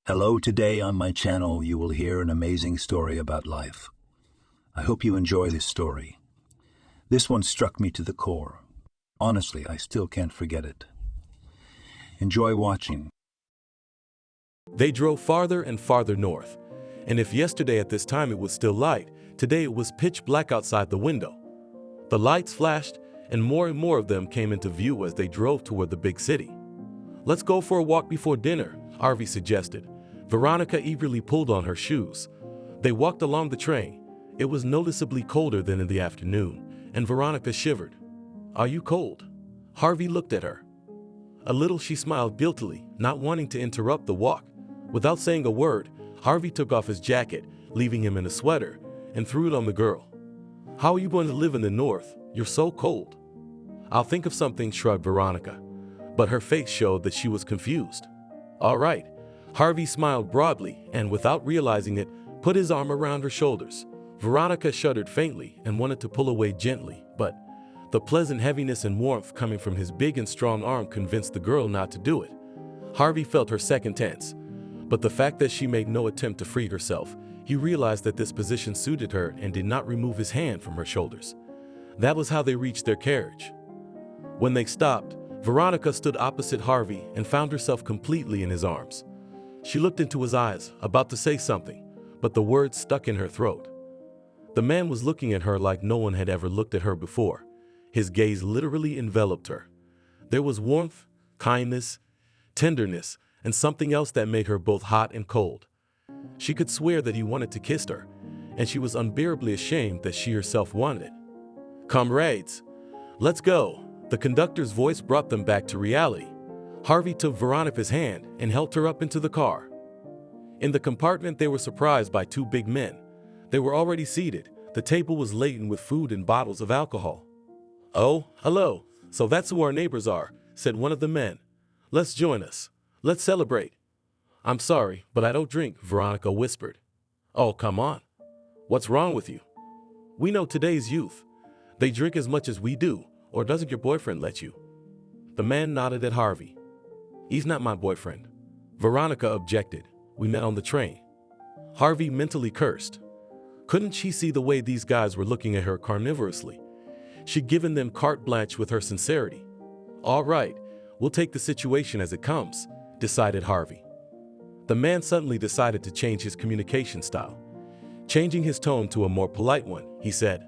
Hello, today on my channel you will hear an amazing story about life. I hope you enjoy this story. This one struck me to the core. Honestly, I still can't forget it. Enjoy watching. They drove farther and farther north, and if yesterday at this time it was still light, today it was pitch black outside the window. The lights flashed, and more of them came into view as they drove toward the big city. "Let's go for a walk before dinner," Harvey suggested. Veronica eagerly pulled on her shoes. They walked along the train. It was noticeably colder than in the afternoon, and Veronica shivered. "Are you cold?" Harvey looked at her. A little she smiled guiltily, not wanting to interrupt the walk. Without saying a word, Harvey took off his jacket, leaving him in a sweater, and threw it on the girl. "How are you going to live in the north? You're so cold." "I'll think of something," shrugged Veronica, but her face showed that she was confused. "All right." Harvey smiled broadly and, without realizing it, put his arm around her shoulders. Veronica shuddered faintly and wanted to pull away gently, but the pleasant heaviness and warmth coming from his big and strong arm convinced the girl not to do it. Harvey felt her second tense, but the fact that she made no attempt to free herself, he realized that this position suited her and did not remove his hand from her shoulders. That was how they reached their carriage. When they stopped, Veronica stood opposite Harvey and found herself completely in his arms. She looked into his eyes, about to say something, but the words stuck in her throat. The man was looking at her like no one had ever looked at her before. His gaze literally enveloped her. There was warmth, kindness, tenderness, and something else that made her both hot and cold. She could swear that he wanted to kiss her, and she was unbearably ashamed that she herself wanted it. "Comrades, let's go." The conductor's voice brought them back to reality. Harvey took Veronica's hand and helped her up into the car. In the compartment, they were surprised by two big men. They were already seated. The table was laden with food and bottles of alcohol. "Oh, hello. So that's who our neighbors are," said one of the men. "Let's join us. Let's celebrate." "I'm sorry, but I don't drink," Veronica whispered. "Oh, come on. What's wrong with you? We know today's youth. They drink as much as we do, or doesn't your boyfriend let you?" The man nodded at Harvey. "He's not my boyfriend," Veronica objected. "We met on the train." Harvey mentally cursed. Couldn't she see the way these guys were looking at her carnivorously? She'd given them carte blanche with her sincerity. "All right, we'll take the situation as it comes," decided Harvey. The man suddenly decided to change his communication style. Changing his tone to a more polite one, he said,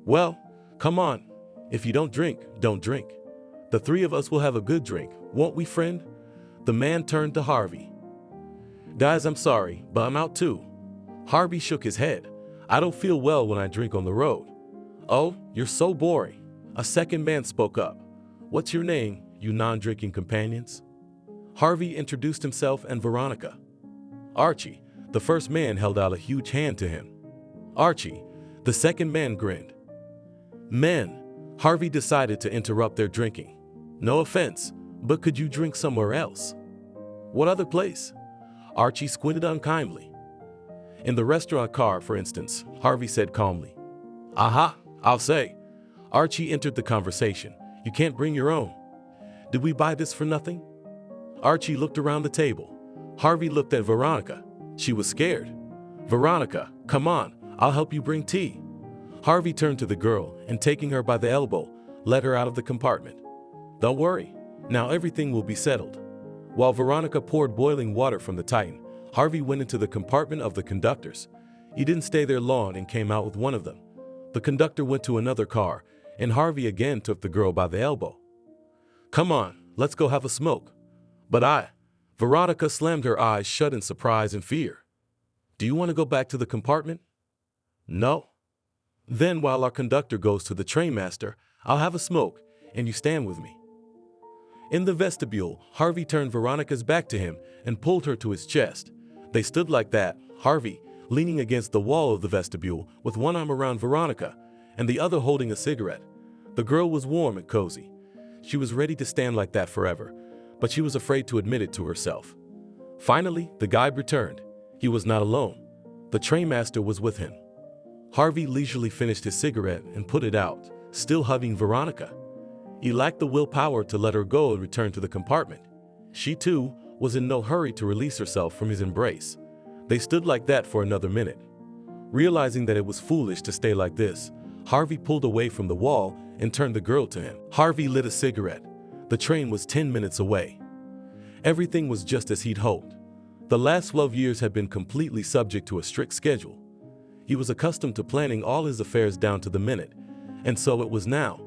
"Well, come on. If you don't drink, don't drink. The three of us will have a good drink, won't we, friend?" The man turned to Harvey. "Guys, I'm sorry, but I'm out too." Harvey shook his head. "I don't feel well when I drink on the road." "Oh, you're so boring." A second man spoke up. "What's your name, you non-drinking companions?" Harvey introduced himself and Veronica. "Archie." The first man held out a huge hand to him. "Archie." The second man grinned. "Men," Harvey decided to interrupt their drinking. "No offense, but could you drink somewhere else?" "What other place?" Archie squinted unkindly. "In the restaurant car, for instance," Harvey said calmly. "Aha, I'll say." Archie entered the conversation. "You can't bring your own." "Did we buy this for nothing?" Archie looked around the table. Harvey looked at Veronica. She was scared. "Veronica, come on, I'll help you bring tea." Harvey turned to the girl and, taking her by the elbow, led her out of the compartment. "Don't worry, now everything will be settled." While Veronica poured boiling water from the Titan, Harvey went into the compartment of the conductors. He didn't stay there long and came out with one of them. The conductor went to another car, and Harvey again took the girl by the elbow. "Come on, let's go have a smoke." "But Veronica slammed her eyes shut in surprise and fear. "Do you want to go back to the compartment?" "No." "Then while our conductor goes to the trainmaster, I'll have a smoke, and you stand with me." In the vestibule, Harvey turned Veronica's back to him and pulled her to his chest. They stood like that, Harvey leaning against the wall of the vestibule with one arm around Veronica and the other holding a cigarette. The girl was warm and cozy. She was ready to stand like that forever, but she was afraid to admit it to herself. Finally, the guide returned. He was not alone. The trainmaster was with him. Harvey leisurely finished his cigarette and put it out, still hugging Veronica. He lacked the willpower to let her go and return to the compartment. She too was in no hurry to release herself from his embrace. They stood like that for another minute. Realizing that it was foolish to stay like this, Harvey pulled away from the wall and turned the girl to him. Harvey lit a cigarette. The train was 10 minutes away. Everything was just as he'd hoped. The last 12 years had been completely subject to a strict schedule. He was accustomed to planning all his affairs down to the minute, and so it was now.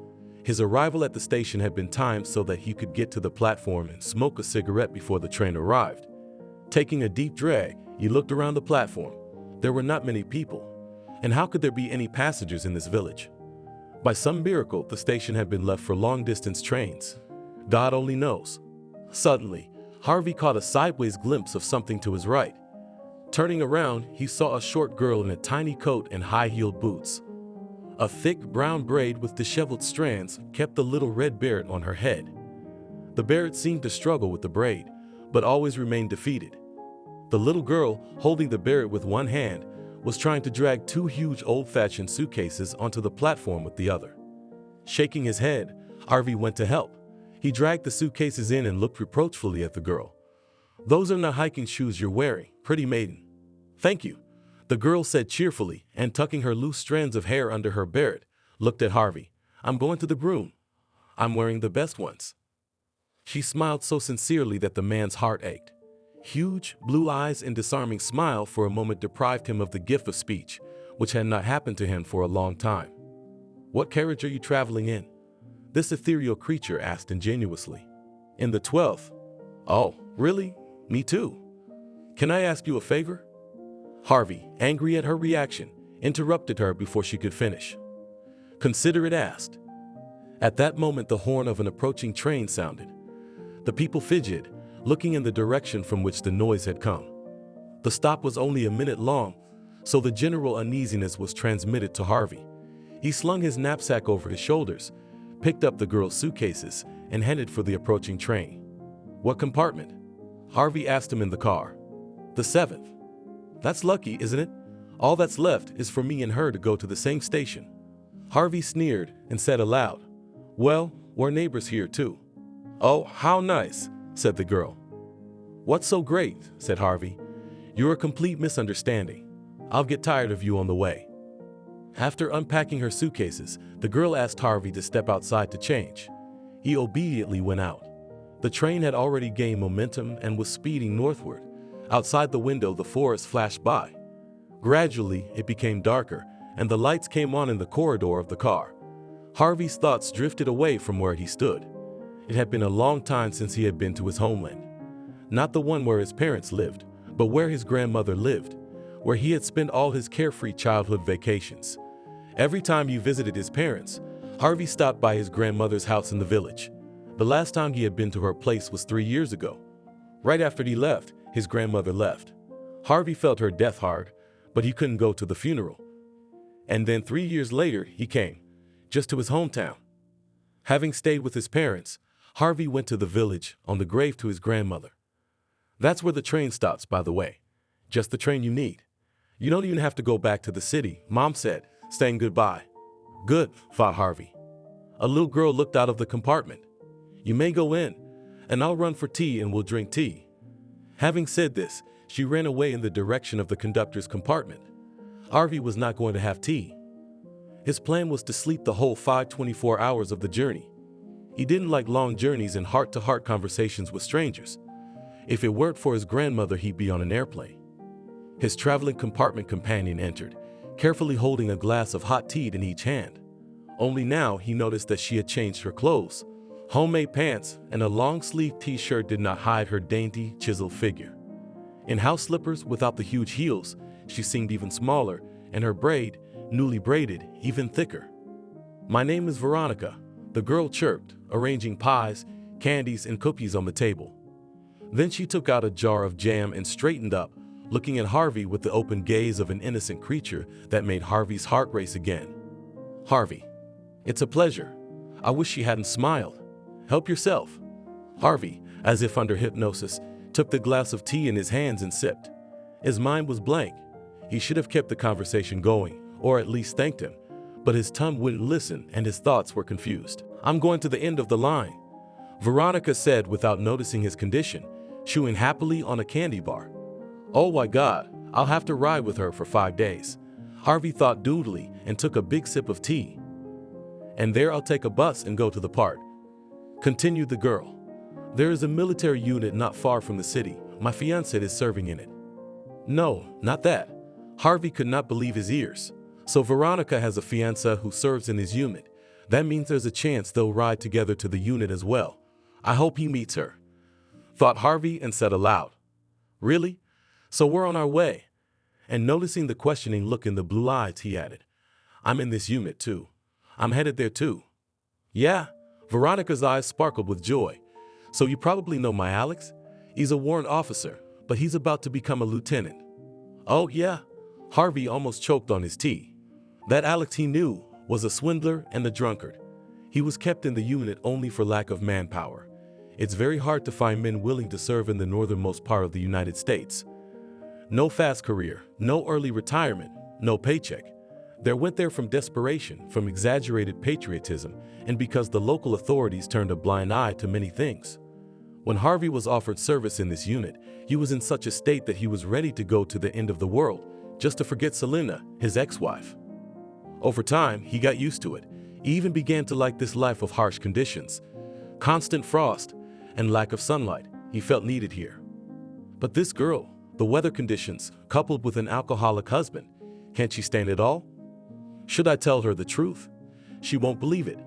His arrival at the station had been timed so that he could get to the platform and smoke a cigarette before the train arrived. Taking a deep drag, he looked around the platform. There were not many people, and how could there be any passengers in this village? By some miracle, the station had been left for long-distance trains. God only knows. Suddenly, Harvey caught a sideways glimpse of something to his right. Turning around, he saw a short girl in a tiny coat and high-heeled boots. A thick brown braid with disheveled strands kept the little red beret on her head. The beret seemed to struggle with the braid, but always remained defeated. The little girl, holding the beret with one hand, was trying to drag two huge old-fashioned suitcases onto the platform with the other. Shaking his head, Harvey went to help. He dragged the suitcases in and looked reproachfully at the girl. "Those are not hiking shoes you're wearing, pretty maiden." "Thank you," the girl said cheerfully, and tucking her loose strands of hair under her beret, looked at Harvey. "I'm going to the groom. I'm wearing the best ones." She smiled so sincerely that the man's heart ached. Huge, blue eyes and disarming smile for a moment deprived him of the gift of speech, which had not happened to him for a long time. "What carriage are you traveling in?" this ethereal creature asked ingenuously. "In the 12th. "Oh, really? Me too. Can I ask you a favor?" Harvey, angry at her reaction, interrupted her before she could finish. "Consider it asked." At that moment, the horn of an approaching train sounded. The people fidgeted, looking in the direction from which the noise had come. The stop was only a minute long, so the general uneasiness was transmitted to Harvey. He slung his knapsack over his shoulders, picked up the girl's suitcases, and headed for the approaching train. "What compartment?" Harvey asked him in the car. "The 7th. "That's lucky, isn't it? All that's left is for me and her to go to the same station." Harvey sneered and said aloud, "Well, we're neighbors here too." "Oh, how nice," said the girl. "What's so great?" said Harvey. "You're a complete misunderstanding. I'll get tired of you on the way." After unpacking her suitcases, the girl asked Harvey to step outside to change. He obediently went out. The train had already gained momentum and was speeding northward. Outside the window, the forest flashed by. Gradually, it became darker, and the lights came on in the corridor of the car. Harvey's thoughts drifted away from where he stood. It had been a long time since he had been to his homeland. Not the one where his parents lived, but where his grandmother lived, where he had spent all his carefree childhood vacations. Every time he visited his parents, Harvey stopped by his grandmother's house in the village. The last time he had been to her place was 3 years ago. Right after he left, his grandmother left. Harvey felt her death hard, but he couldn't go to the funeral. And then 3 years later, he came, just to his hometown. Having stayed with his parents, Harvey went to the village on the grave to his grandmother. That's where the train stops, by the way. Just the train you need. You don't even have to go back to the city, Mom said, saying goodbye. "Good," thought Harvey. A little girl looked out of the compartment. "You may go in, and I'll run for tea and we'll drink tea." Having said this, she ran away in the direction of the conductor's compartment. Harvey was not going to have tea. His plan was to sleep the whole 24 hours of the journey. He didn't like long journeys and heart-to-heart conversations with strangers. If it weren't for his grandmother, he'd be on an airplane. His traveling compartment companion entered, carefully holding a glass of hot tea in each hand. Only now he noticed that she had changed her clothes. Homemade pants and a long-sleeved t-shirt did not hide her dainty, chiseled figure. In house slippers without the huge heels, she seemed even smaller, and her braid, newly braided, even thicker. "My name is Veronica," the girl chirped, arranging pies, candies, and cookies on the table. Then she took out a jar of jam and straightened up, looking at Harvey with the open gaze of an innocent creature that made Harvey's heart race again. "Harvey, it's a pleasure. I wish she hadn't smiled. Help yourself." Harvey, as if under hypnosis, took the glass of tea in his hands and sipped. His mind was blank. He should have kept the conversation going, or at least thanked him, but his tongue wouldn't listen and his thoughts were confused. "I'm going to the end of the line," Veronica said without noticing his condition, chewing happily on a candy bar. Oh my God, I'll have to ride with her for 5 days. Harvey thought doodly and took a big sip of tea. And there I'll take a bus and go to the park, continued the girl. There is a military unit not far from the city. My fiancé is serving in it. No, not that. Harvey could not believe his ears. So Veronica has a fiancé who serves in his unit. That means there's a chance they'll ride together to the unit as well. I hope he meets her, thought Harvey and said aloud. Really? So we're on our way. And noticing the questioning look in the blue eyes, he added, I'm in this unit too. I'm headed there too. Yeah, Veronica's eyes sparkled with joy. So you probably know my Alex? He's a warrant officer, but he's about to become a lieutenant. Oh yeah, Harvey almost choked on his tea. That Alex he knew was a swindler and a drunkard. He was kept in the unit only for lack of manpower. It's very hard to find men willing to serve in the northernmost part of the United States. No fast career, no early retirement, no paycheck. They went there from desperation, from exaggerated patriotism, and because the local authorities turned a blind eye to many things. When Harvey was offered service in this unit, he was in such a state that he was ready to go to the end of the world, just to forget Selena, his ex-wife. Over time, he got used to it. He even began to like this life of harsh conditions, constant frost, and lack of sunlight he felt needed here. But this girl, the weather conditions, coupled with an alcoholic husband, can't she stand it all? Should I tell her the truth? She won't believe it.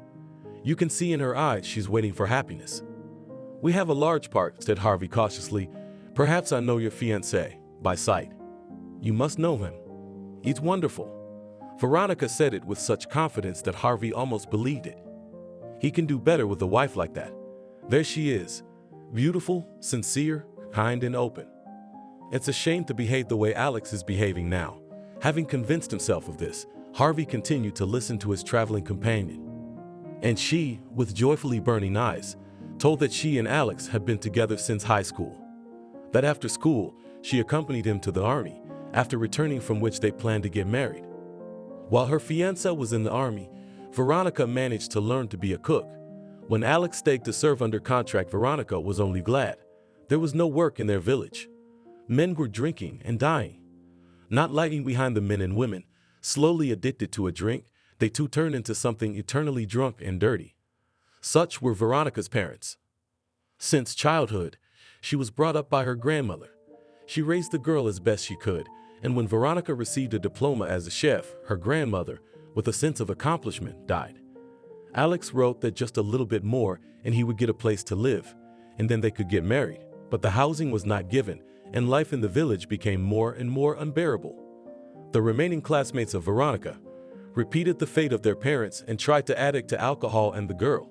You can see in her eyes she's waiting for happiness. We have a large part, said Harvey cautiously. Perhaps I know your fiancé, by sight. You must know him. He's wonderful. Veronica said it with such confidence that Harvey almost believed it. He can do better with a wife like that. There she is, beautiful, sincere, kind, and open. It's a shame to behave the way Alex is behaving now. Having convinced himself of this, Harvey continued to listen to his traveling companion. And she, with joyfully burning eyes, told that she and Alex had been together since high school. That after school, she accompanied him to the army, after returning from which they planned to get married. While her fiancé was in the army, Veronica managed to learn to be a cook. When Alex stayed to serve under contract, Veronica was only glad. There was no work in their village. Men were drinking and dying. Not lagging behind the men and women, slowly addicted to a drink, they too turned into something eternally drunk and dirty. Such were Veronica's parents. Since childhood, she was brought up by her grandmother. She raised the girl as best she could, and when Veronica received a diploma as a chef, her grandmother, with a sense of accomplishment, died. Alex wrote that just a little bit more and he would get a place to live, and then they could get married. But the housing was not given, and life in the village became more and more unbearable. The remaining classmates of Veronica repeated the fate of their parents and tried to addict to alcohol and the girl.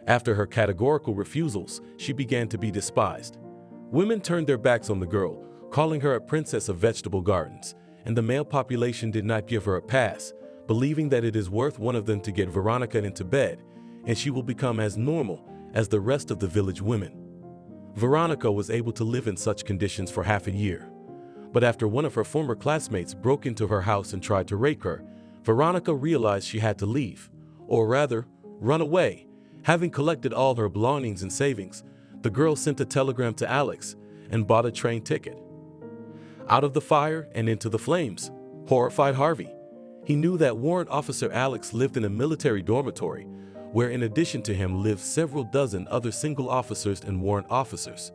After her categorical refusals, she began to be despised. Women turned their backs on the girl, calling her a princess of vegetable gardens, and the male population did not give her a pass, believing that it is worth one of them to get Veronica into bed, and she will become as normal as the rest of the village women. Veronica was able to live in such conditions for half a year. But after one of her former classmates broke into her house and tried to rape her, Veronica realized she had to leave, or rather, run away. Having collected all her belongings and savings, the girl sent a telegram to Alex and bought a train ticket. Out of the fire and into the flames, horrified Harvey. He knew that warrant officer Alex lived in a military dormitory, where in addition to him lived several dozen other single officers and warrant officers,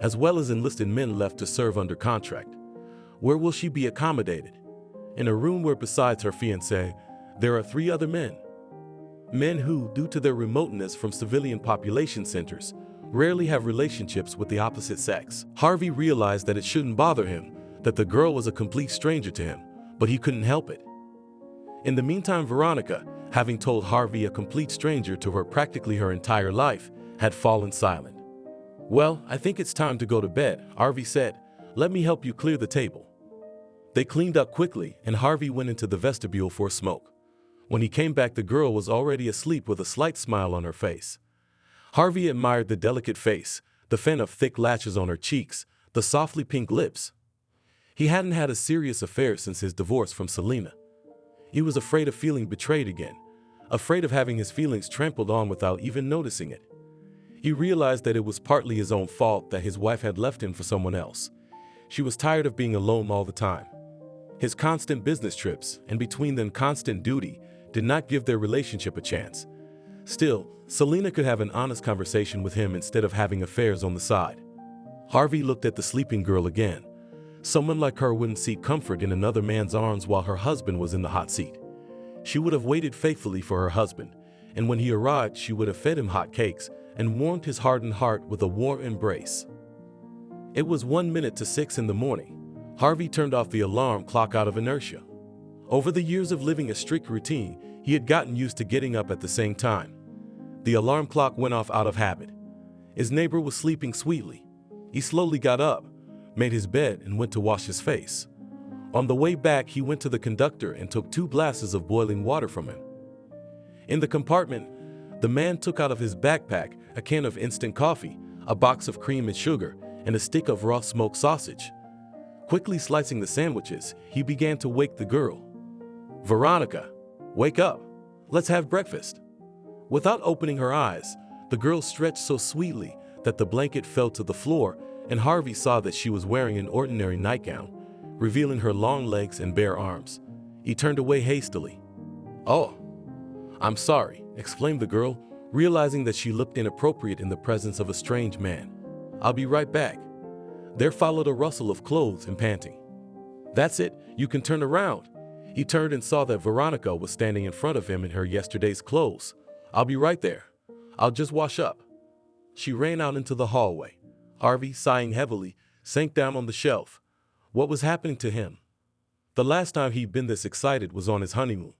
as well as enlisted men left to serve under contract. Where will she be accommodated? In a room where besides her fiancé, there are 3 other men. Men who, due to their remoteness from civilian population centers, rarely have relationships with the opposite sex. Harvey realized that it shouldn't bother him, that the girl was a complete stranger to him, but he couldn't help it. In the meantime, Veronica, having told Harvey a complete stranger to her practically her entire life, had fallen silent. Well, I think it's time to go to bed, Harvey said. Let me help you clear the table. They cleaned up quickly, and Harvey went into the vestibule for a smoke. When he came back, the girl was already asleep with a slight smile on her face. Harvey admired the delicate face, the fan of thick lashes on her cheeks, the softly pink lips. He hadn't had a serious affair since his divorce from Selena. He was afraid of feeling betrayed again, afraid of having his feelings trampled on without even noticing it. He realized that it was partly his own fault that his wife had left him for someone else. She was tired of being alone all the time. His constant business trips, and between them constant duty, did not give their relationship a chance. Still, Selena could have an honest conversation with him instead of having affairs on the side. Harvey looked at the sleeping girl again. Someone like her wouldn't seek comfort in another man's arms while her husband was in the hot seat. She would have waited faithfully for her husband, and when he arrived, she would have fed him hot cakes and warmed his hardened heart with a warm embrace. It was 6 in the morning. Harvey turned off the alarm clock out of inertia. Over the years of living a strict routine, he had gotten used to getting up at the same time. The alarm clock went off out of habit. His neighbor was sleeping sweetly. He slowly got up, made his bed, and went to wash his face. On the way back, he went to the conductor and took 2 glasses of boiling water from him. In the compartment, the man took out of his backpack a can of instant coffee, a box of cream and sugar, and a stick of raw smoked sausage. Quickly slicing the sandwiches, he began to wake the girl. "Veronica, wake up. Let's have breakfast." Without opening her eyes, the girl stretched so sweetly that the blanket fell to the floor, and Harvey saw that she was wearing an ordinary nightgown, revealing her long legs and bare arms. He turned away hastily. "Oh, I'm sorry," exclaimed the girl, realizing that she looked inappropriate in the presence of a strange man. "I'll be right back." There followed a rustle of clothes and panting. "That's it, you can turn around." He turned and saw that Veronica was standing in front of him in her yesterday's clothes. "I'll be right there. I'll just wash up." She ran out into the hallway. Harvey, sighing heavily, sank down on the shelf. What was happening to him? The last time he'd been this excited was on his honeymoon.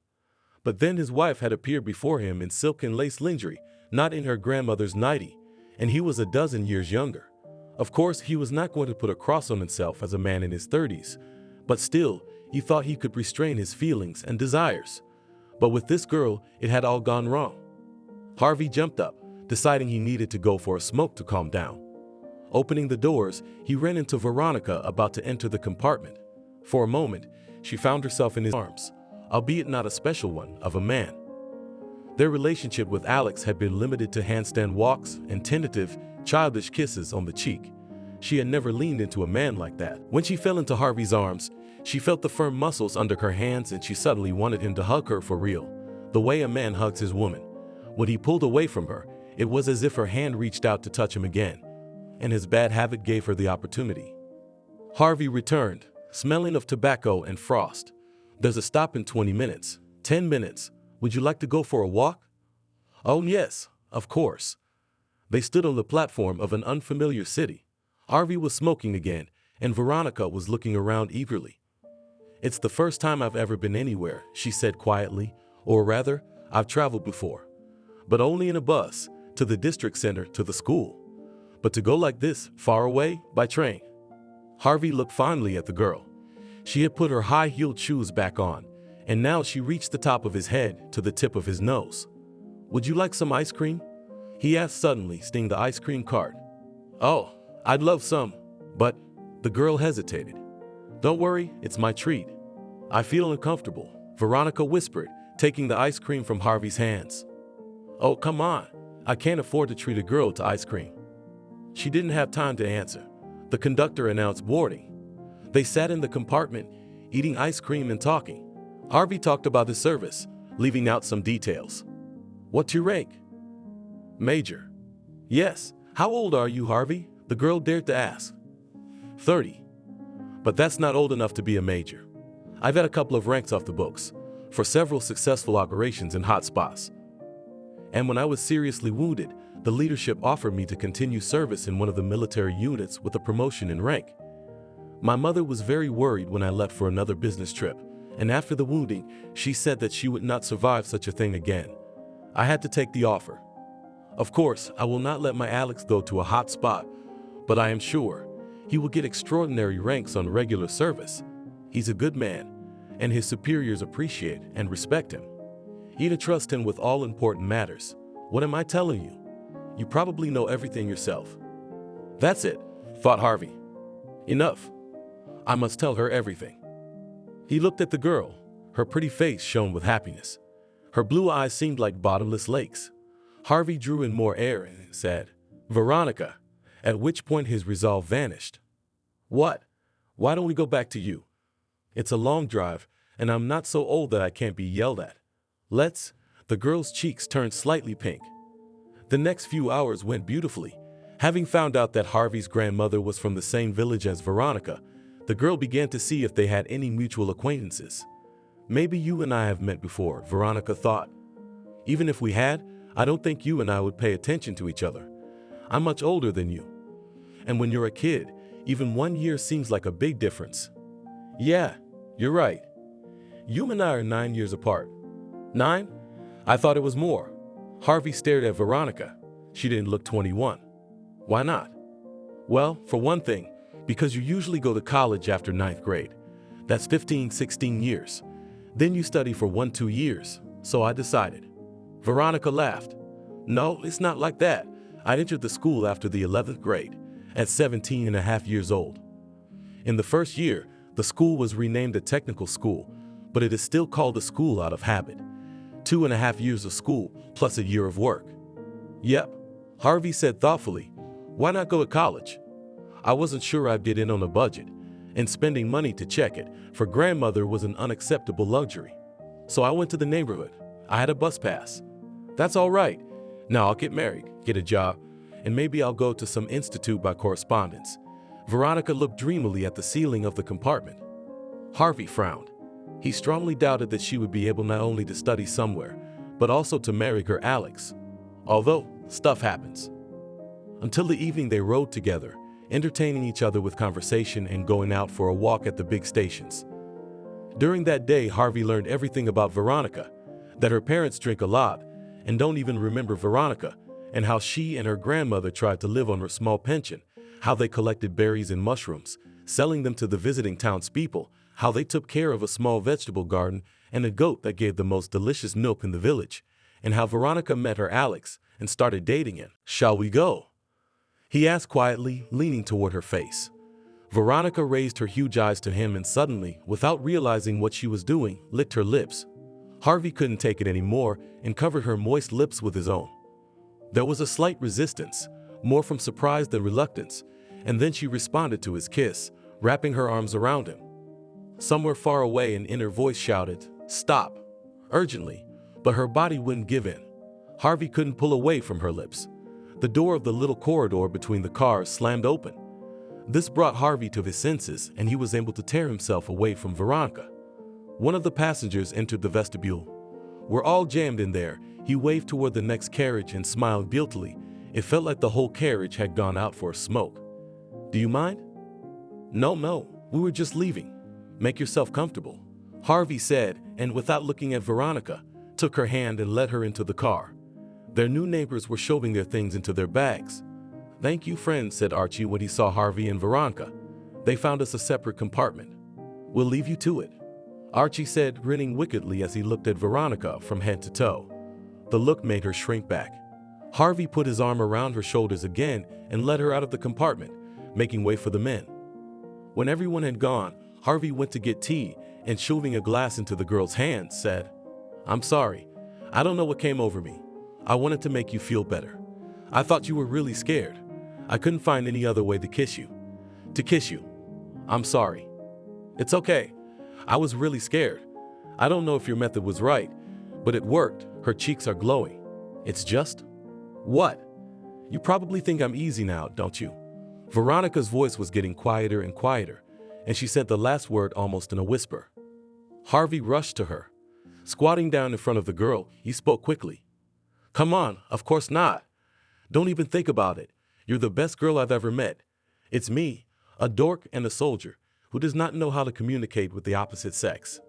But then his wife had appeared before him in silk and lace lingerie, not in her grandmother's nightie, and he was a dozen years younger. Of course, he was not going to put a cross on himself as a man in his 30s, but still, he thought he could restrain his feelings and desires. But with this girl, it had all gone wrong. Harvey jumped up, deciding he needed to go for a smoke to calm down. Opening the doors, he ran into Veronica about to enter the compartment. For a moment, she found herself in his arms, albeit not a special one, of a man. Their relationship with Alex had been limited to handstand walks and tentative, childish kisses on the cheek. She had never leaned into a man like that. When she fell into Harvey's arms, she felt the firm muscles under her hands, and she suddenly wanted him to hug her for real, the way a man hugs his woman. When he pulled away from her, it was as if her hand reached out to touch him again, and his bad habit gave her the opportunity. Harvey returned, smelling of tobacco and frost. "There's a stop in 20 minutes. 10 minutes. Would you like to go for a walk?" "Oh yes, of course." They stood on the platform of an unfamiliar city. Harvey was smoking again, and Veronica was looking around eagerly. "It's the first time I've ever been anywhere," she said quietly, "or rather, I've traveled before, but only in a bus, to the district center, to the school. But to go like this, far away, by train." Harvey looked fondly at the girl. She had put her high-heeled shoes back on, and now she reached the top of his head to the tip of his nose. "Would you like some ice cream?" he asked suddenly, seeing the ice cream cart. "Oh, I'd love some, but..." The girl hesitated. "Don't worry, it's my treat." "I feel uncomfortable," Veronica whispered, taking the ice cream from Harvey's hands. "Oh, come on. I can't afford to treat a girl to ice cream." She didn't have time to answer. The conductor announced boarding. They sat in the compartment, eating ice cream and talking. Harvey talked about his service, leaving out some details. "What's your rank?" "Major." "Yes. How old are you, Harvey?" the girl dared to ask. 30. "But that's not old enough to be a major. I've had a couple of ranks off the books, for several successful operations in hot spots. And when I was seriously wounded, the leadership offered me to continue service in one of the military units with a promotion in rank. My mother was very worried when I left for another business trip, and after the wounding, she said that she would not survive such a thing again. I had to take the offer. Of course, I will not let my Alex go to a hot spot, but I am sure he will get extraordinary ranks on regular service. He's a good man, and his superiors appreciate and respect him. You to trust him with all important matters. What am I telling you? You probably know everything yourself." "That's it," thought Harvey. "Enough. I must tell her everything." He looked at the girl. Her pretty face shone with happiness. Her blue eyes seemed like bottomless lakes. Harvey drew in more air and said, Veronica, at which point his resolve vanished. What? Why don't we go back to you? It's a long drive, and I'm not so old that I can't be yelled at. Let's. The girl's cheeks turned slightly pink. The next few hours went beautifully. Having found out that Harvey's grandmother was from the same village as Veronica, the girl began to see if they had any mutual acquaintances. Maybe you and I have met before, Veronica thought. Even if we had, I don't think you and I would pay attention to each other. I'm much older than you. And when you're a kid, even 1 year seems like a big difference. Yeah, you're right. You and I are 9 years apart. 9? I thought it was more. Harvey stared at Veronica. She didn't look 21. Why not? Well, for one thing, because you usually go to college after 9th grade. That's 15, 16 years. Then you study for 1-2 years. So I decided. Veronica laughed. No, it's not like that. I entered the school after the 11th grade, at 17 and a half years old. In the first year, the school was renamed a technical school, but it is still called a school out of habit. 2.5 years of school, plus a year of work. Yep, Harvey said thoughtfully. Why not go to college? I wasn't sure I'd get in on a budget, and spending money to check it for grandmother was an unacceptable luxury. So I went to the neighborhood. I had a bus pass. That's all right. Now I'll get married, get a job, and maybe I'll go to some institute by correspondence. Veronica looked dreamily at the ceiling of the compartment. Harvey frowned. He strongly doubted that she would be able not only to study somewhere, but also to marry her Alex. Although, stuff happens. Until the evening they rode together, entertaining each other with conversation and going out for a walk at the big stations. During that day, Harvey learned everything about Veronica, that her parents drink a lot and don't even remember Veronica, and how she and her grandmother tried to live on her small pension, how they collected berries and mushrooms, selling them to the visiting townspeople, how they took care of a small vegetable garden and a goat that gave the most delicious milk in the village, and how Veronica met her Alex and started dating him. Shall we go? He asked quietly, leaning toward her face. Veronica raised her huge eyes to him and suddenly, without realizing what she was doing, licked her lips. Harvey couldn't take it anymore and covered her moist lips with his own. There was a slight resistance, more from surprise than reluctance, and then she responded to his kiss, wrapping her arms around him. Somewhere far away, an inner voice shouted, "Stop!" urgently, but her body wouldn't give in. Harvey couldn't pull away from her lips. The door of the little corridor between the cars slammed open. This brought Harvey to his senses, and he was able to tear himself away from Veronica. One of the passengers entered the vestibule. We're all jammed in there. He waved toward the next carriage and smiled guiltily. It felt like the whole carriage had gone out for a smoke. Do you mind? No, we were just leaving. Make yourself comfortable, Harvey said, and without looking at Veronica, took her hand and led her into the car. Their new neighbors were shoving their things into their bags. Thank you, friends, said Archie when he saw Harvey and Veronica. They found us a separate compartment. We'll leave you to it, Archie said, grinning wickedly as he looked at Veronica from head to toe. The look made her shrink back. Harvey put his arm around her shoulders again and led her out of the compartment, making way for the men. When everyone had gone, Harvey went to get tea and, shoving a glass into the girl's hand, said, "I'm sorry. I don't know what came over me. I wanted to make you feel better. I thought you were really scared. I couldn't find any other way to kiss you. I'm sorry." "It's okay. I was really scared. I don't know if your method was right, but it worked." Her cheeks are glowing. "It's just..." "What? You probably think I'm easy now, don't you?" Veronica's voice was getting quieter and quieter, and she said the last word almost in a whisper. Harvey rushed to her. Squatting down in front of the girl, he spoke quickly. "Come on, of course not. Don't even think about it. You're the best girl I've ever met. It's me, a dork and a soldier, who does not know how to communicate with the opposite sex."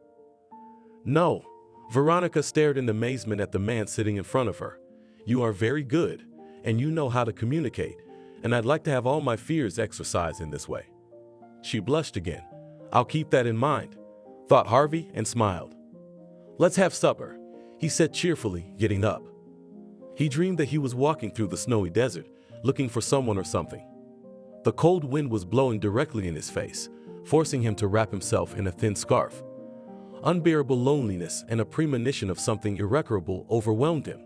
"No." Veronica stared in amazement at the man sitting in front of her. "You are very good, and you know how to communicate, and I'd like to have all my fears exercised in this way." She blushed again. "I'll keep that in mind," thought Harvey, and smiled. "Let's have supper," he said cheerfully, getting up. He dreamed that he was walking through the snowy desert, looking for someone or something. The cold wind was blowing directly in his face, forcing him to wrap himself in a thin scarf. Unbearable loneliness and a premonition of something irreparable overwhelmed him.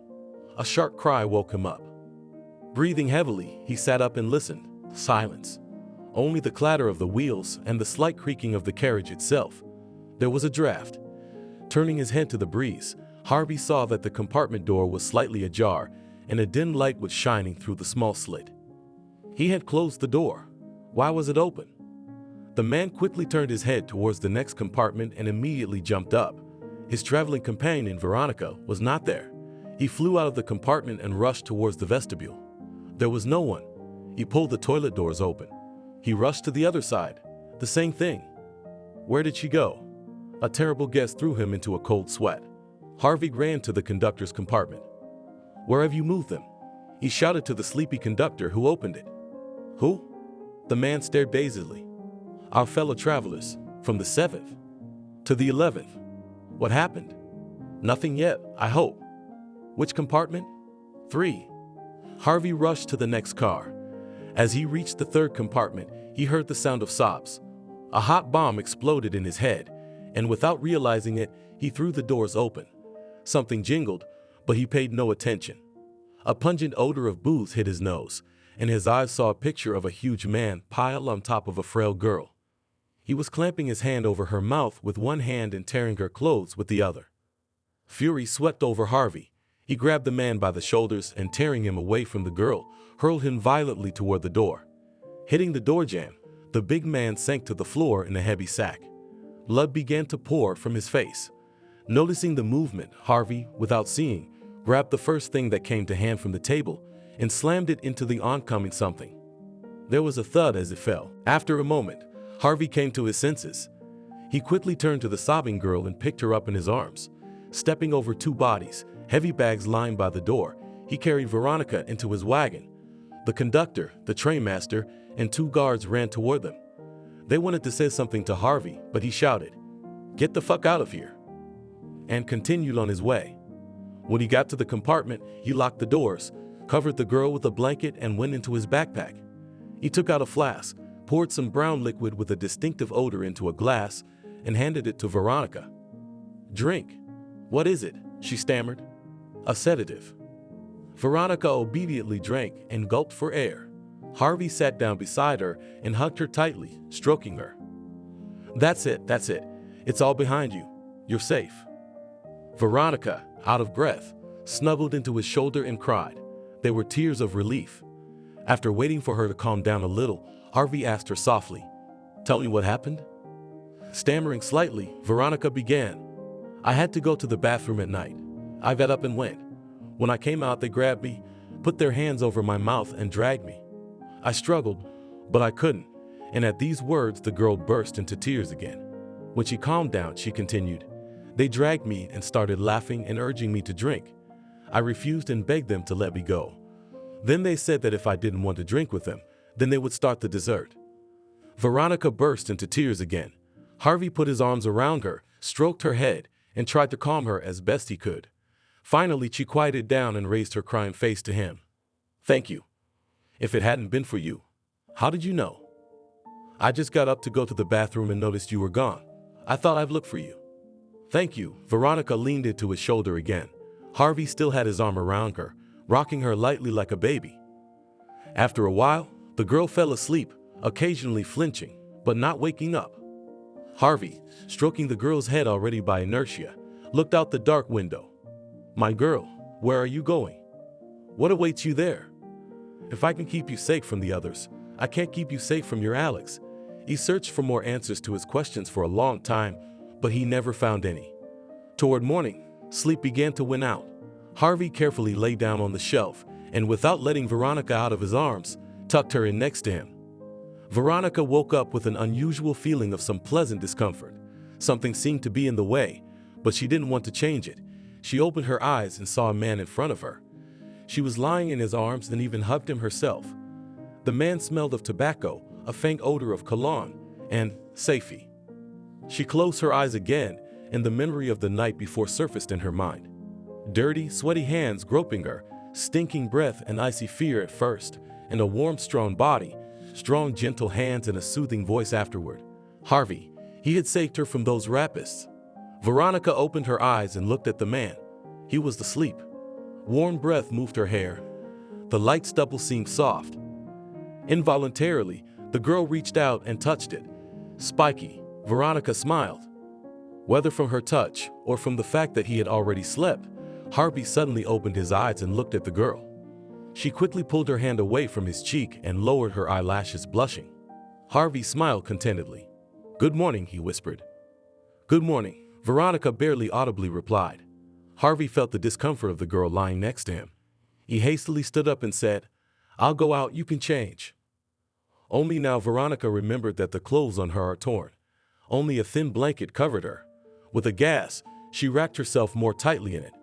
A sharp cry woke him up. Breathing heavily, he sat up and listened. Silence. Only the clatter of the wheels and the slight creaking of the carriage itself. There was a draft. Turning his head to the breeze, Harvey saw that the compartment door was slightly ajar and a dim light was shining through the small slit. He had closed the door. Why was it open? The man quickly turned his head towards the next compartment and immediately jumped up. His traveling companion, Veronica, was not there. He flew out of the compartment and rushed towards the vestibule. There was no one. He pulled the toilet doors open. He rushed to the other side. The same thing. Where did she go? A terrible guess threw him into a cold sweat. Harvey ran to the conductor's compartment. Where have you moved them? He shouted to the sleepy conductor who opened it. Who? The man stared dazedly. Our fellow travelers, from the 7th to the 11th. What happened? Nothing yet, I hope. Which compartment? 3. Harvey rushed to the next car. As he reached the 3rd compartment, he heard the sound of sobs. A hot bomb exploded in his head, and without realizing it, he threw the doors open. Something jingled, but he paid no attention. A pungent odor of booze hit his nose, and his eyes saw a picture of a huge man piled on top of a frail girl. He was clamping his hand over her mouth with one hand and tearing her clothes with the other. Fury swept over Harvey. He grabbed the man by the shoulders and, tearing him away from the girl, hurled him violently toward the door. Hitting the door jamb, the big man sank to the floor in a heavy sack. Blood began to pour from his face. Noticing the movement, Harvey, without seeing, grabbed the first thing that came to hand from the table and slammed it into the oncoming something. There was a thud as it fell. After a moment, Harvey came to his senses. He quickly turned to the sobbing girl and picked her up in his arms. Stepping over 2 bodies, heavy bags lying by the door, he carried Veronica into his wagon. The conductor, the trainmaster, and 2 guards ran toward them. They wanted to say something to Harvey, but he shouted, "Get the fuck out of here," and continued on his way. When he got to the compartment, he locked the doors, covered the girl with a blanket, and went into his backpack. He took out a flask, poured some brown liquid with a distinctive odor into a glass, and handed it to Veronica. "Drink." "What is it?" she stammered. "A sedative." Veronica obediently drank and gulped for air. Harvey sat down beside her and hugged her tightly, stroking her. That's it. It's all behind you. You're safe." Veronica, out of breath, snuggled into his shoulder and cried. They were tears of relief. After waiting for her to calm down a little, Harvey asked her softly, "Tell me what happened?" Stammering slightly, Veronica began. "I had to go to the bathroom at night. I got up and went. When I came out, they grabbed me, put their hands over my mouth and dragged me. I struggled, but I couldn't." And at these words, the girl burst into tears again. When she calmed down, she continued, "They dragged me and started laughing and urging me to drink. I refused and begged them to let me go. Then they said that if I didn't want to drink with them, then they would start the dessert." Veronica burst into tears again. Harvey put his arms around her, stroked her head, and tried to calm her as best he could. Finally, she quieted down and raised her crying face to him. "Thank you. If it hadn't been for you." "How did you know?" "I just got up to go to the bathroom and noticed you were gone. I thought I'd look for you." "Thank you." Veronica leaned into his shoulder again. Harvey still had his arm around her, rocking her lightly like a baby. After a while, the girl fell asleep, occasionally flinching, but not waking up. Harvey, stroking the girl's head already by inertia, looked out the dark window. "My girl, where are you going? What awaits you there? If I can keep you safe from the others, I can't keep you safe from your Alex." He searched for more answers to his questions for a long time, but he never found any. Toward morning, sleep began to win out. Harvey carefully lay down on the shelf and, without letting Veronica out of his arms, tucked her in next to him. Veronica woke up with an unusual feeling of some pleasant discomfort. Something seemed to be in the way, but she didn't want to change it. She opened her eyes and saw a man in front of her. She was lying in his arms and even hugged him herself. The man smelled of tobacco, a faint odor of cologne, and safety. She closed her eyes again, and the memory of the night before surfaced in her mind. Dirty, sweaty hands groping her, stinking breath and icy fear at first, and a warm, strong body, strong, gentle hands and a soothing voice afterward. Harvey, he had saved her from those rapists. Veronica opened her eyes and looked at the man. He was asleep. Warm breath moved her hair. The light stubble seemed soft. Involuntarily, the girl reached out and touched it. Spiky. Veronica smiled. Whether from her touch or from the fact that he had already slept, Harvey suddenly opened his eyes and looked at the girl. She quickly pulled her hand away from his cheek and lowered her eyelashes, blushing. Harvey smiled contentedly. "Good morning," he whispered. "Good morning," Veronica barely audibly replied. Harvey felt the discomfort of the girl lying next to him. He hastily stood up and said, "I'll go out, you can change." Only now Veronica remembered that the clothes on her are torn. Only a thin blanket covered her. With a gasp, she wrapped herself more tightly in it.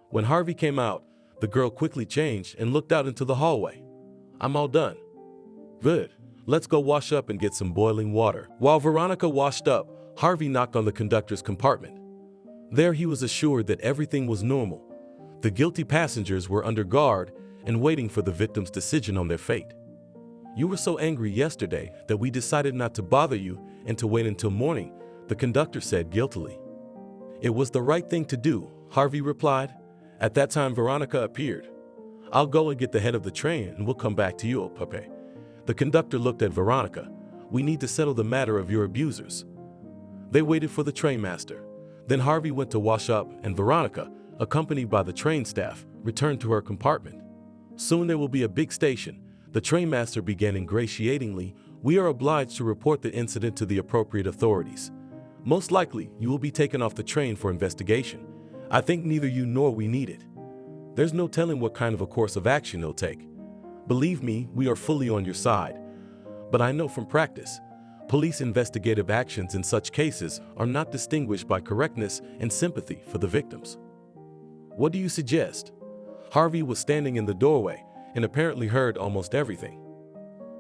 When Harvey came out, the girl quickly changed and looked out into the hallway. "I'm all done." "Good. Let's go wash up and get some boiling water." While Veronica washed up, Harvey knocked on the conductor's compartment. There he was assured that everything was normal. The guilty passengers were under guard and waiting for the victim's decision on their fate. "You were so angry yesterday that we decided not to bother you and to wait until morning," the conductor said guiltily. "It was the right thing to do," Harvey replied. At that time, Veronica appeared. "I'll go and get the head of the train and we'll come back to you, Pepe." The conductor looked at Veronica. "We need to settle the matter of your abusers." They waited for the trainmaster. Then Harvey went to wash up and Veronica, accompanied by the train staff, returned to her compartment. "Soon there will be a big station," the trainmaster began ingratiatingly. "We are obliged to report the incident to the appropriate authorities. Most likely, you will be taken off the train for investigation. I think neither you nor we need it. There's no telling what kind of a course of action he'll take. Believe me, we are fully on your side. But I know from practice, police investigative actions in such cases are not distinguished by correctness and sympathy for the victims. What do you suggest?" Harvey was standing in the doorway and apparently heard almost everything.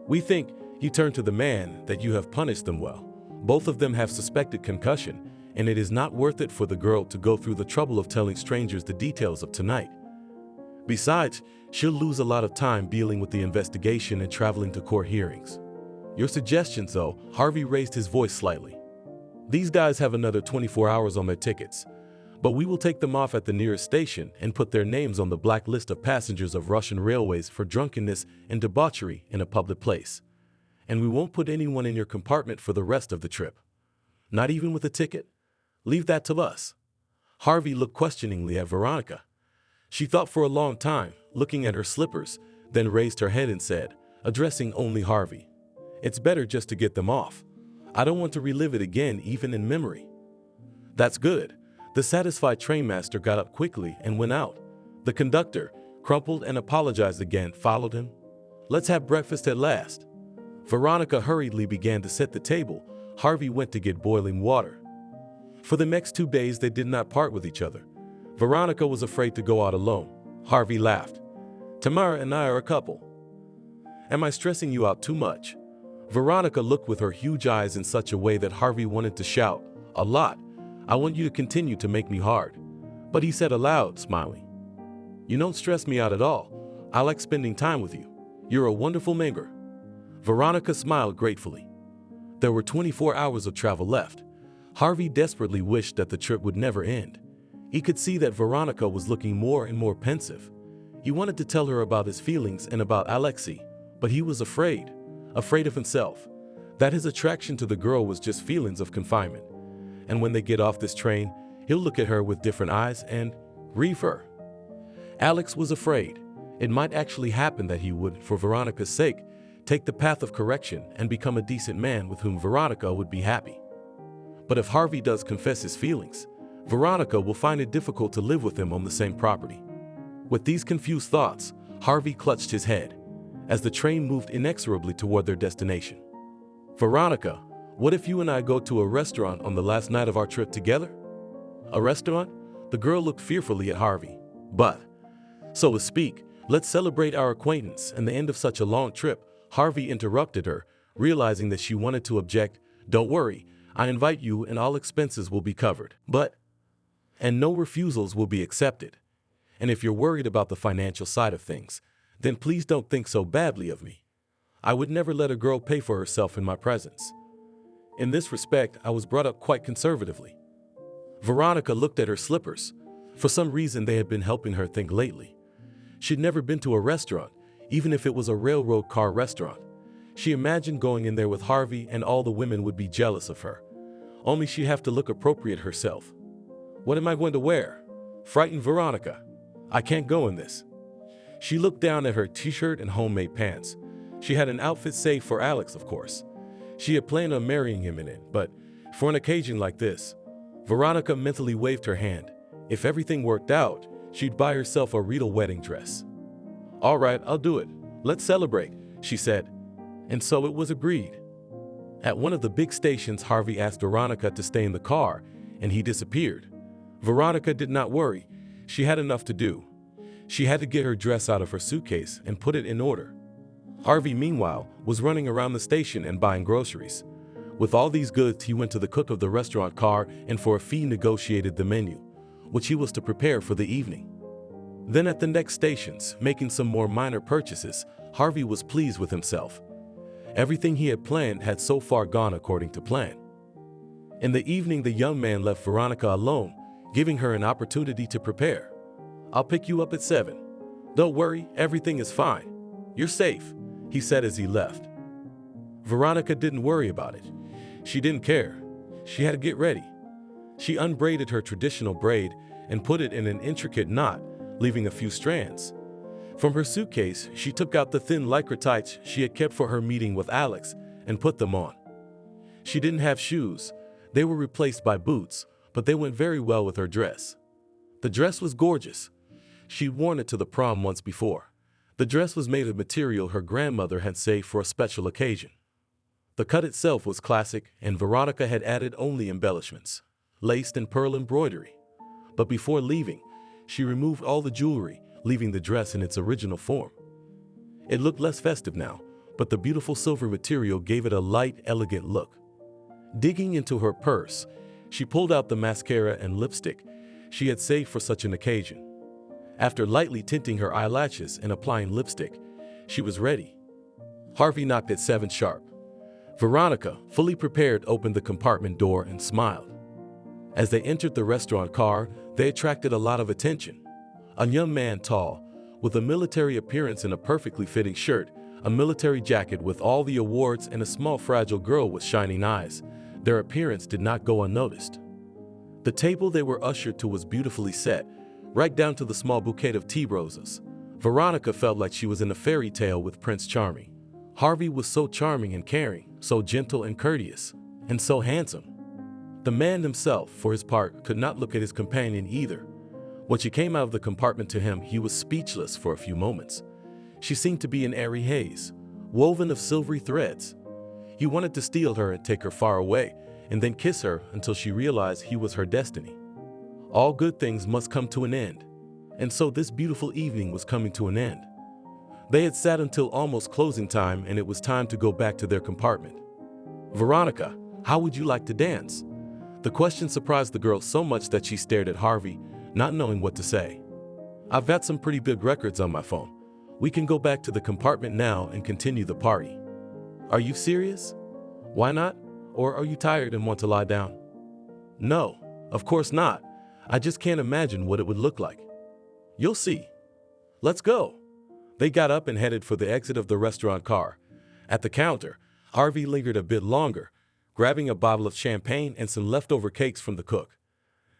"We think," he turned to the man, "that you have punished them well. Both of them have suspected concussion, and it is not worth it for the girl to go through the trouble of telling strangers the details of tonight. Besides, she'll lose a lot of time dealing with the investigation and traveling to court hearings. Your suggestions, though," Harvey raised his voice slightly. "These guys have another 24 hours on their tickets, but we will take them off at the nearest station and put their names on the black list of passengers of Russian railways for drunkenness and debauchery in a public place. And we won't put anyone in your compartment for the rest of the trip. Not even with a ticket? Leave that to us." Harvey looked questioningly at Veronica. She thought for a long time, looking at her slippers, then raised her head and said, addressing only Harvey, "It's better just to get them off. I don't want to relive it again, even in memory." "That's good." The satisfied trainmaster got up quickly and went out. The conductor, crumpled and apologized again, followed him. "Let's have breakfast at last." Veronica hurriedly began to set the table. Harvey went to get boiling water. For the next 2 days, they did not part with each other. Veronica was afraid to go out alone. Harvey laughed. "Tamara and I are a couple. Am I stressing you out too much?" Veronica looked with her huge eyes in such a way that Harvey wanted to shout, "A lot. I want you to continue to make me hard." But he said aloud, smiling, "You don't stress me out at all. I like spending time with you. You're a wonderful member." Veronica smiled gratefully. There were 24 hours of travel left. Harvey desperately wished that the trip would never end. He could see that Veronica was looking more and more pensive. He wanted to tell her about his feelings and about Alexei, but he was afraid of himself, that his attraction to the girl was just feelings of confinement. And when they get off this train, he'll look at her with different eyes and grieve her. Alex was afraid. It might actually happen that he would, for Veronica's sake, take the path of correction and become a decent man with whom Veronica would be happy. But if Harvey does confess his feelings, Veronica will find it difficult to live with him on the same property. With these confused thoughts, Harvey clutched his head as the train moved inexorably toward their destination. "Veronica, what if you and I go to a restaurant on the last night of our trip together?" "A restaurant?" The girl looked fearfully at Harvey. "But, so to speak, let's celebrate our acquaintance and the end of such a long trip." Harvey interrupted her, realizing that she wanted to object. "Don't worry, I invite you and all expenses will be covered. And no refusals will be accepted. And if you're worried about the financial side of things, then please don't think so badly of me. I would never let a girl pay for herself in my presence. In this respect, I was brought up quite conservatively." Veronica looked at her slippers. For some reason, they had been helping her think lately. She'd never been to a restaurant, even if it was a railroad car restaurant. She imagined going in there with Harvey and all the women would be jealous of her. Only she'd have to look appropriate herself. What am I going to wear? Frightened Veronica. I can't go in this. She looked down at her t-shirt and homemade pants. She had an outfit saved for Alex, of course. She had planned on marrying him in it, but for an occasion like this, Veronica mentally waved her hand. If everything worked out, she'd buy herself a regal wedding dress. All right, I'll do it. Let's celebrate, she said. And so it was agreed. At one of the big stations, Harvey asked Veronica to stay in the car, and he disappeared. Veronica did not worry. She had enough to do. She had to get her dress out of her suitcase and put it in order. Harvey, meanwhile, was running around the station and buying groceries. With all these goods, he went to the cook of the restaurant car and for a fee negotiated the menu, which he was to prepare for the evening. Then at the next stations, making some more minor purchases, Harvey was pleased with himself. Everything he had planned had so far gone according to plan. In the evening, the young man left Veronica alone, giving her an opportunity to prepare. I'll pick you up at 7. Don't worry, everything is fine. You're safe, he said as he left. Veronica didn't worry about it. She didn't care. She had to get ready. She unbraided her traditional braid and put it in an intricate knot, leaving a few strands. From her suitcase, she took out the thin lycra tights she had kept for her meeting with Alex and put them on. She didn't have shoes. They were replaced by boots, but they went very well with her dress. The dress was gorgeous. She'd worn it to the prom once before. The dress was made of material her grandmother had saved for a special occasion. The cut itself was classic, and Veronica had added only embellishments, laced and pearl embroidery. But before leaving, she removed all the jewelry, leaving the dress in its original form. It looked less festive now, but the beautiful silver material gave it a light, elegant look. Digging into her purse, she pulled out the mascara and lipstick she had saved for such an occasion. After lightly tinting her eyelashes and applying lipstick, she was ready. Harvey knocked at 7 sharp. Veronica, fully prepared, opened the compartment door and smiled. As they entered the restaurant car, they attracted a lot of attention. A young man, tall, with a military appearance in a perfectly fitting shirt, a military jacket with all the awards, and a small fragile girl with shining eyes. Their appearance did not go unnoticed. The table they were ushered to was beautifully set, right down to the small bouquet of tea roses. Veronica felt like she was in a fairy tale with Prince Charming. Harvey was so charming and caring, so gentle and courteous, and so handsome. The man himself, for his part, could not look at his companion either. When she came out of the compartment to him, he was speechless for a few moments. She seemed to be an airy haze, woven of silvery threads. He wanted to steal her and take her far away, and then kiss her until she realized he was her destiny. All good things must come to an end, and so this beautiful evening was coming to an end. They had sat until almost closing time, and it was time to go back to their compartment. Veronica, how would you like to dance? The question surprised the girl so much that she stared at Harvey, not knowing what to say. I've got some pretty big records on my phone. We can go back to the compartment now and continue the party. Are you serious? Why not? Or are you tired and want to lie down? No, of course not. I just can't imagine what it would look like. You'll see. Let's go. They got up and headed for the exit of the restaurant car. At the counter, Harvey lingered a bit longer, grabbing a bottle of champagne and some leftover cakes from the cook.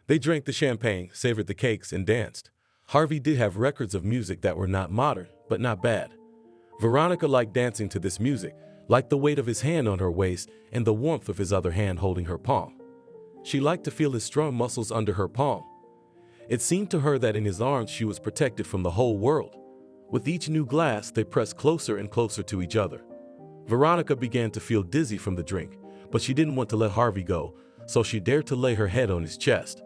They drank the champagne, savored the cakes, and danced. Harvey did have records of music that were not modern, but not bad. Veronica liked dancing to this music, liked the weight of his hand on her waist and the warmth of his other hand holding her palm. She liked to feel his strong muscles under her palm. It seemed to her that in his arms she was protected from the whole world. With each new glass, they pressed closer and closer to each other. Veronica began to feel dizzy from the drink, but she didn't want to let Harvey go, so she dared to lay her head on his chest.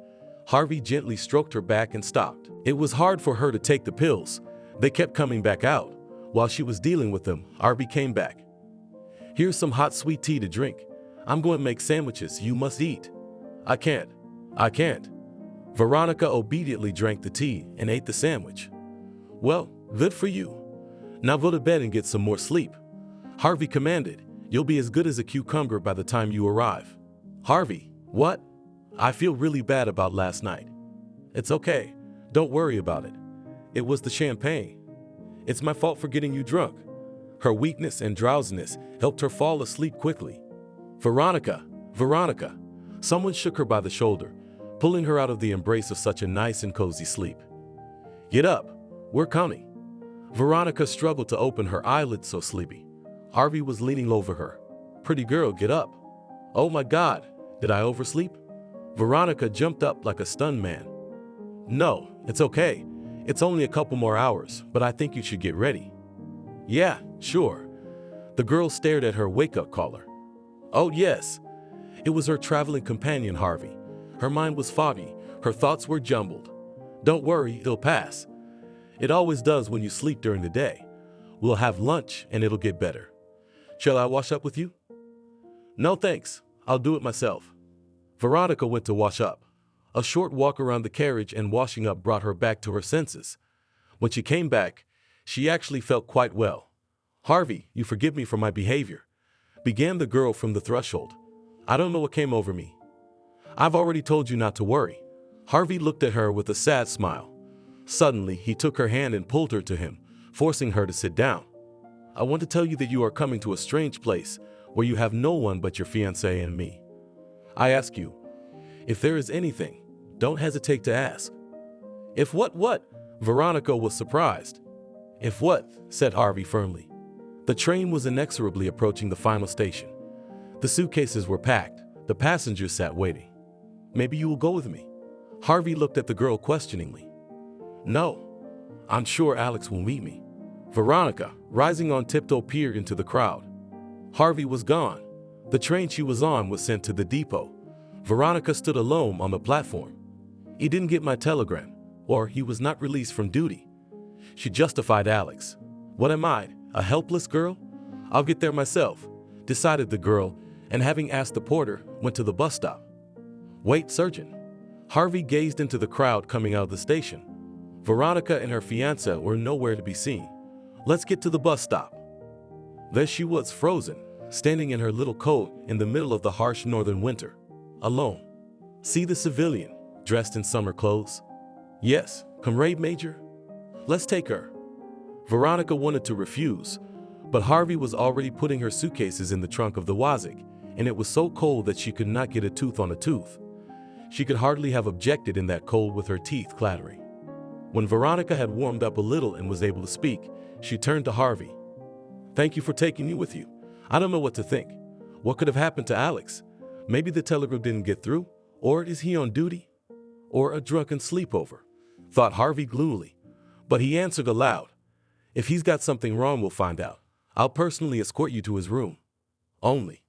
Harvey gently stroked her back and stopped. It was hard for her to take the pills. They kept coming back out. While she was dealing with them, Harvey came back. Here's some hot sweet tea to drink. I'm going to make sandwiches. You must eat. I can't. Veronica obediently drank the tea and ate the sandwich. Well, good for you. Now go to bed and get some more sleep. Harvey commanded. You'll be as good as a cucumber by the time you arrive. Harvey, what? I feel really bad about last night. It's okay. Don't worry about it. It was the champagne. It's my fault for getting you drunk. Her weakness and drowsiness helped her fall asleep quickly. Veronica, Veronica. Someone shook her by the shoulder, pulling her out of the embrace of such a nice and cozy sleep. Get up, we're coming. Veronica struggled to open her eyelids, so sleepy. Harvey was leaning over her. Pretty girl, get up. Oh my God, did I oversleep? Veronica jumped up like a stunned man. No, it's okay. It's only a couple more hours, but I think you should get ready. Yeah, sure. The girl stared at her wake-up caller. Oh yes. It was her traveling companion, Harvey. Her mind was foggy. Her thoughts were jumbled. Don't worry, it'll pass. It always does when you sleep during the day. We'll have lunch and it'll get better. Shall I wash up with you? No thanks. I'll do it myself. Veronica went to wash up. A short walk around the carriage and washing up brought her back to her senses. When she came back, she actually felt quite well. Harvey, you forgive me for my behavior, began the girl from the threshold. I don't know what came over me. I've already told you not to worry. Harvey looked at her with a sad smile. Suddenly, he took her hand and pulled her to him, forcing her to sit down. I want to tell you that you are coming to a strange place where you have no one but your fiancé and me. I ask you, if there is anything, don't hesitate to ask. If what? Veronica was surprised. If what? Said Harvey firmly. The train was inexorably approaching the final station. The suitcases were packed. The passengers sat waiting. Maybe you will go with me. Harvey looked at the girl questioningly. No, I'm sure Alex will meet me. Veronica, rising on tiptoe, peered into the crowd. Harvey was gone. The train she was on was sent to the depot. Veronica stood alone on the platform. He didn't get my telegram, or he was not released from duty. She justified Alex. What am I, a helpless girl? I'll get there myself, decided the girl, and having asked the porter, went to the bus stop. Wait, Surgeon. Harvey gazed into the crowd coming out of the station. Veronica and her fiancé were nowhere to be seen. Let's get to the bus stop. There she was, frozen, standing in her little coat in the middle of the harsh northern winter, alone. See the civilian, dressed in summer clothes? Yes, comrade Major. Let's take her. Veronica wanted to refuse, but Harvey was already putting her suitcases in the trunk of the Wazik, and it was so cold that she could not get a tooth on a tooth. She could hardly have objected in that cold with her teeth clattering. When Veronica had warmed up a little and was able to speak, she turned to Harvey. Thank you for taking me with you. I don't know what to think. What could have happened to Alex? Maybe the telegram didn't get through, or is he on duty? Or a drunken sleepover, thought Harvey gloomily. But he answered aloud. If he's got something wrong, we'll find out. I'll personally escort you to his room. Only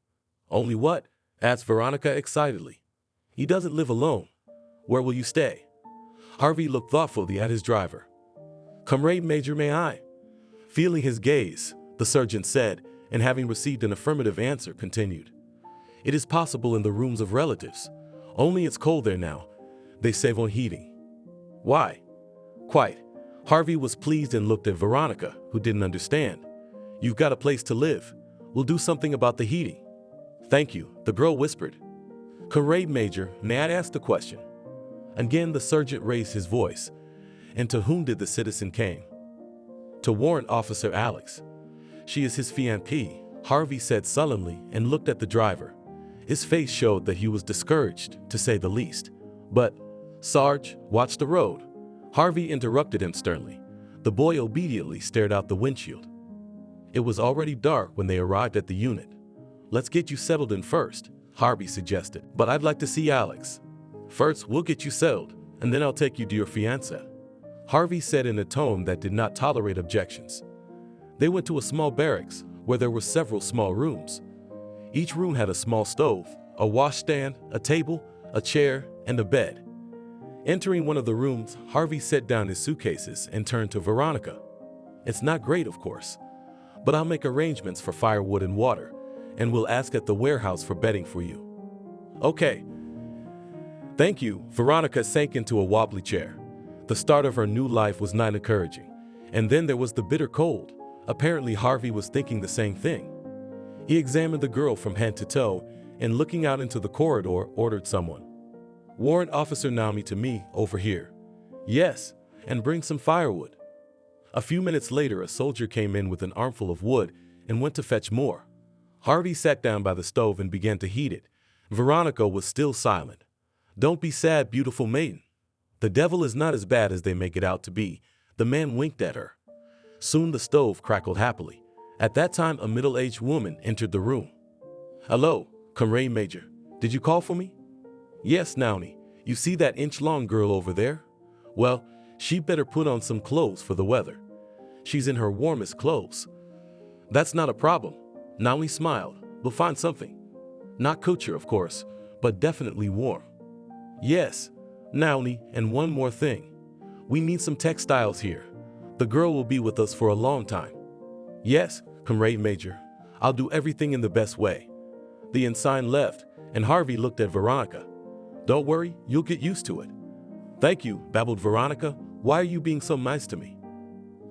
what? Asked Veronica excitedly. He doesn't live alone. Where will you stay? Harvey looked thoughtfully at his driver. Comrade Major, may I? Feeling his gaze, the surgeon said, and having received an affirmative answer, continued. It is possible in the rooms of relatives. Only it's cold there now. They save on heating. Why? Quite. Harvey was pleased and looked at Veronica, who didn't understand. You've got a place to live. We'll do something about the heating. Thank you, the girl whispered. Comrade Major, may I ask the question? Again the sergeant raised his voice. And to whom did the citizen came? To Warrant Officer Alex. She is his fiancée, Harvey said sullenly and looked at the driver. His face showed that he was discouraged, to say the least. But, Sarge, watch the road. Harvey interrupted him sternly. The boy obediently stared out the windshield. It was already dark when they arrived at the unit. Let's get you settled in first, Harvey suggested. But I'd like to see Alex. First, we'll get you settled, and then I'll take you to your fiancé, Harvey said in a tone that did not tolerate objections. They went to a small barracks where there were several small rooms. Each room had a small stove, a washstand, a table, a chair, and a bed. Entering one of the rooms, Harvey set down his suitcases and turned to Veronica. It's not great, of course, but I'll make arrangements for firewood and water, and we'll ask at the warehouse for bedding for you. Okay. Thank you. Veronica sank into a wobbly chair. The start of her new life was not encouraging. And then there was the bitter cold. Apparently Harvey was thinking the same thing. He examined the girl from head to toe and looking out into the corridor, ordered someone. Warrant Officer Naomi to me, over here. Yes, and bring some firewood. A few minutes later, a soldier came in with an armful of wood and went to fetch more. Harvey sat down by the stove and began to heat it. Veronica was still silent. "Don't be sad, beautiful maiden. The devil is not as bad as they make it out to be." The man winked at her. Soon the stove crackled happily. At that time, a middle-aged woman entered the room. "Hello, Comrade Major. Did you call for me?" "Yes, Nowney. You see that inch-long girl over there? Well, she better put on some clothes for the weather. She's in her warmest clothes." "That's not a problem." Nowney smiled. "We'll find something. Not kosher, of course, but definitely warm." "Yes, Nowney, and one more thing. We need some textiles here. The girl will be with us for a long time." "Yes, Comrade Major. I'll do everything in the best way." The ensign left, and Harvey looked at Veronica. "Don't worry, you'll get used to it." "Thank you," babbled Veronica. "Why are you being so nice to me?"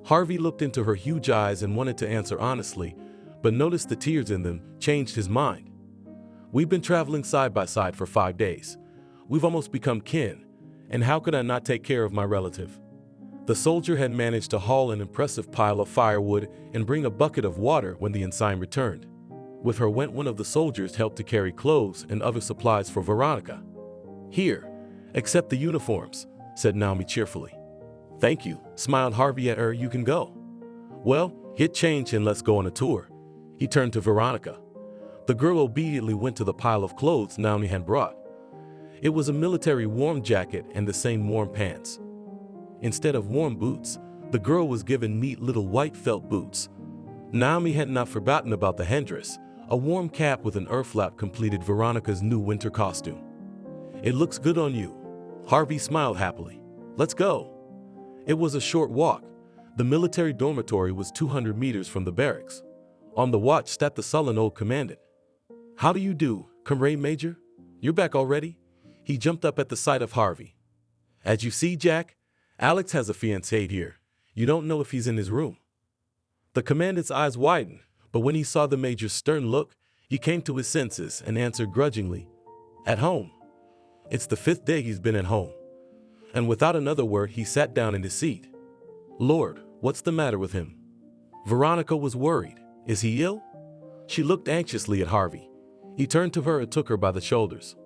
Harvey looked into her huge eyes and wanted to answer honestly, but noticed the tears in them, changed his mind. "We've been traveling side by side for 5 days. We've almost become kin, and how could I not take care of my relative?" The soldier had managed to haul an impressive pile of firewood and bring a bucket of water when the ensign returned. With her went one of the soldiers helped to carry clothes and other supplies for Veronica. "Here, accept the uniforms," said Naomi cheerfully. "Thank you," smiled Harvey at her. "You can go." "Well, get changed and let's go on a tour." He turned to Veronica. The girl obediently went to the pile of clothes Naomi had brought. It was a military warm jacket and the same warm pants. Instead of warm boots, the girl was given neat little white felt boots. Naomi had not forgotten about the headdress. A warm cap with an earth flap completed Veronica's new winter costume. "It looks good on you." Harvey smiled happily. "Let's go." It was a short walk. The military dormitory was 200 meters from the barracks. On the watch sat the sullen old commandant. "How do you do, Comrade Major? You're back already?" He jumped up at the sight of Harvey. "As you see, Jack, Alex has a fiancé here. You don't know if he's in his room." The commandant's eyes widened, but when he saw the major's stern look, he came to his senses and answered grudgingly, "At home. It's the 5th day he's been at home." And without another word, he sat down in his seat. "Lord, what's the matter with him?" Veronica was worried. "Is he ill?" She looked anxiously at Harvey. He turned to her and took her by the shoulders.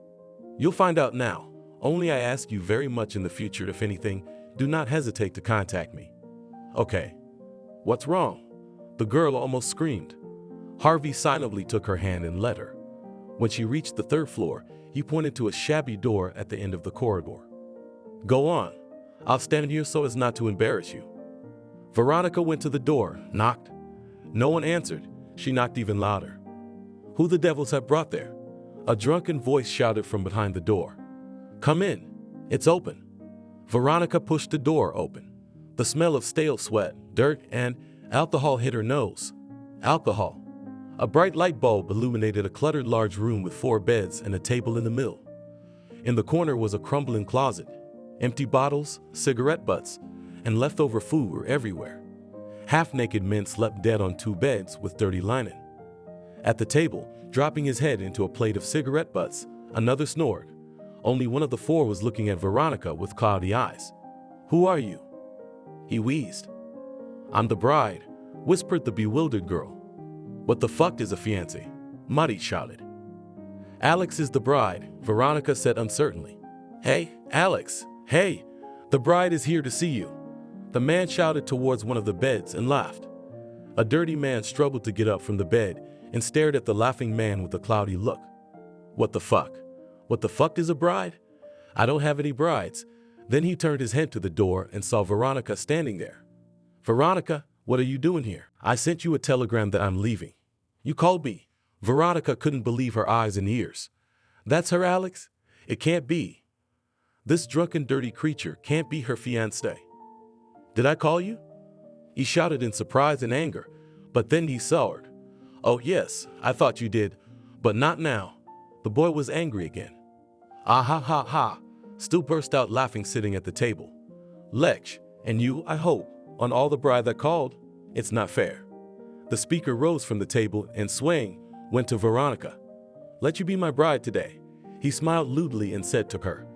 "You'll find out now. Only I ask you very much in the future, if anything, do not hesitate to contact me." "Okay." "What's wrong?" The girl almost screamed. Harvey silently took her hand and led her. When she reached the 3rd floor, he pointed to a shabby door at the end of the corridor. "Go on. I'll stand here so as not to embarrass you." Veronica went to the door, knocked. No one answered. She knocked even louder. "Who the devils have brought there?" A drunken voice shouted from behind the door. "Come in. It's open." Veronica pushed the door open. The smell of stale sweat, dirt, and alcohol hit her nose. Alcohol. A bright light bulb illuminated a cluttered large room with 4 beds and a table in the middle. In the corner was a crumbling closet. Empty bottles, cigarette butts, and leftover food were everywhere. Half-naked men slept dead on 2 beds with dirty linen. At the table, dropping his head into a plate of cigarette butts, another snored. Only one of the 4 was looking at Veronica with cloudy eyes. "Who are you?" He wheezed. "I'm the bride," whispered the bewildered girl. "What the fuck is a fiancé?" Muddy shouted. "Alex is the bride," Veronica said uncertainly. "Hey, Alex, hey, the bride is here to see you." The man shouted towards one of the beds and laughed. A dirty man struggled to get up from the bed and stared at the laughing man with a cloudy look. "What the fuck? What the fuck is a bride? I don't have any brides." Then he turned his head to the door and saw Veronica standing there. "Veronica, what are you doing here? I sent you a telegram that I'm leaving." "You called me." Veronica couldn't believe her eyes and ears. "That's her, Alex? It can't be. This drunken, dirty creature can't be her fiancé." "Did I call you?" He shouted in surprise and anger, but then he soured. "Oh yes, I thought you did, but not now." The boy was angry again. "Ah ha ha ha," still burst out laughing sitting at the table. "Lech, and you, I hope, on all the bride that called? It's not fair." The speaker rose from the table and swaying, went to Veronica. "Let you be my bride today." He smiled lewdly and said to her,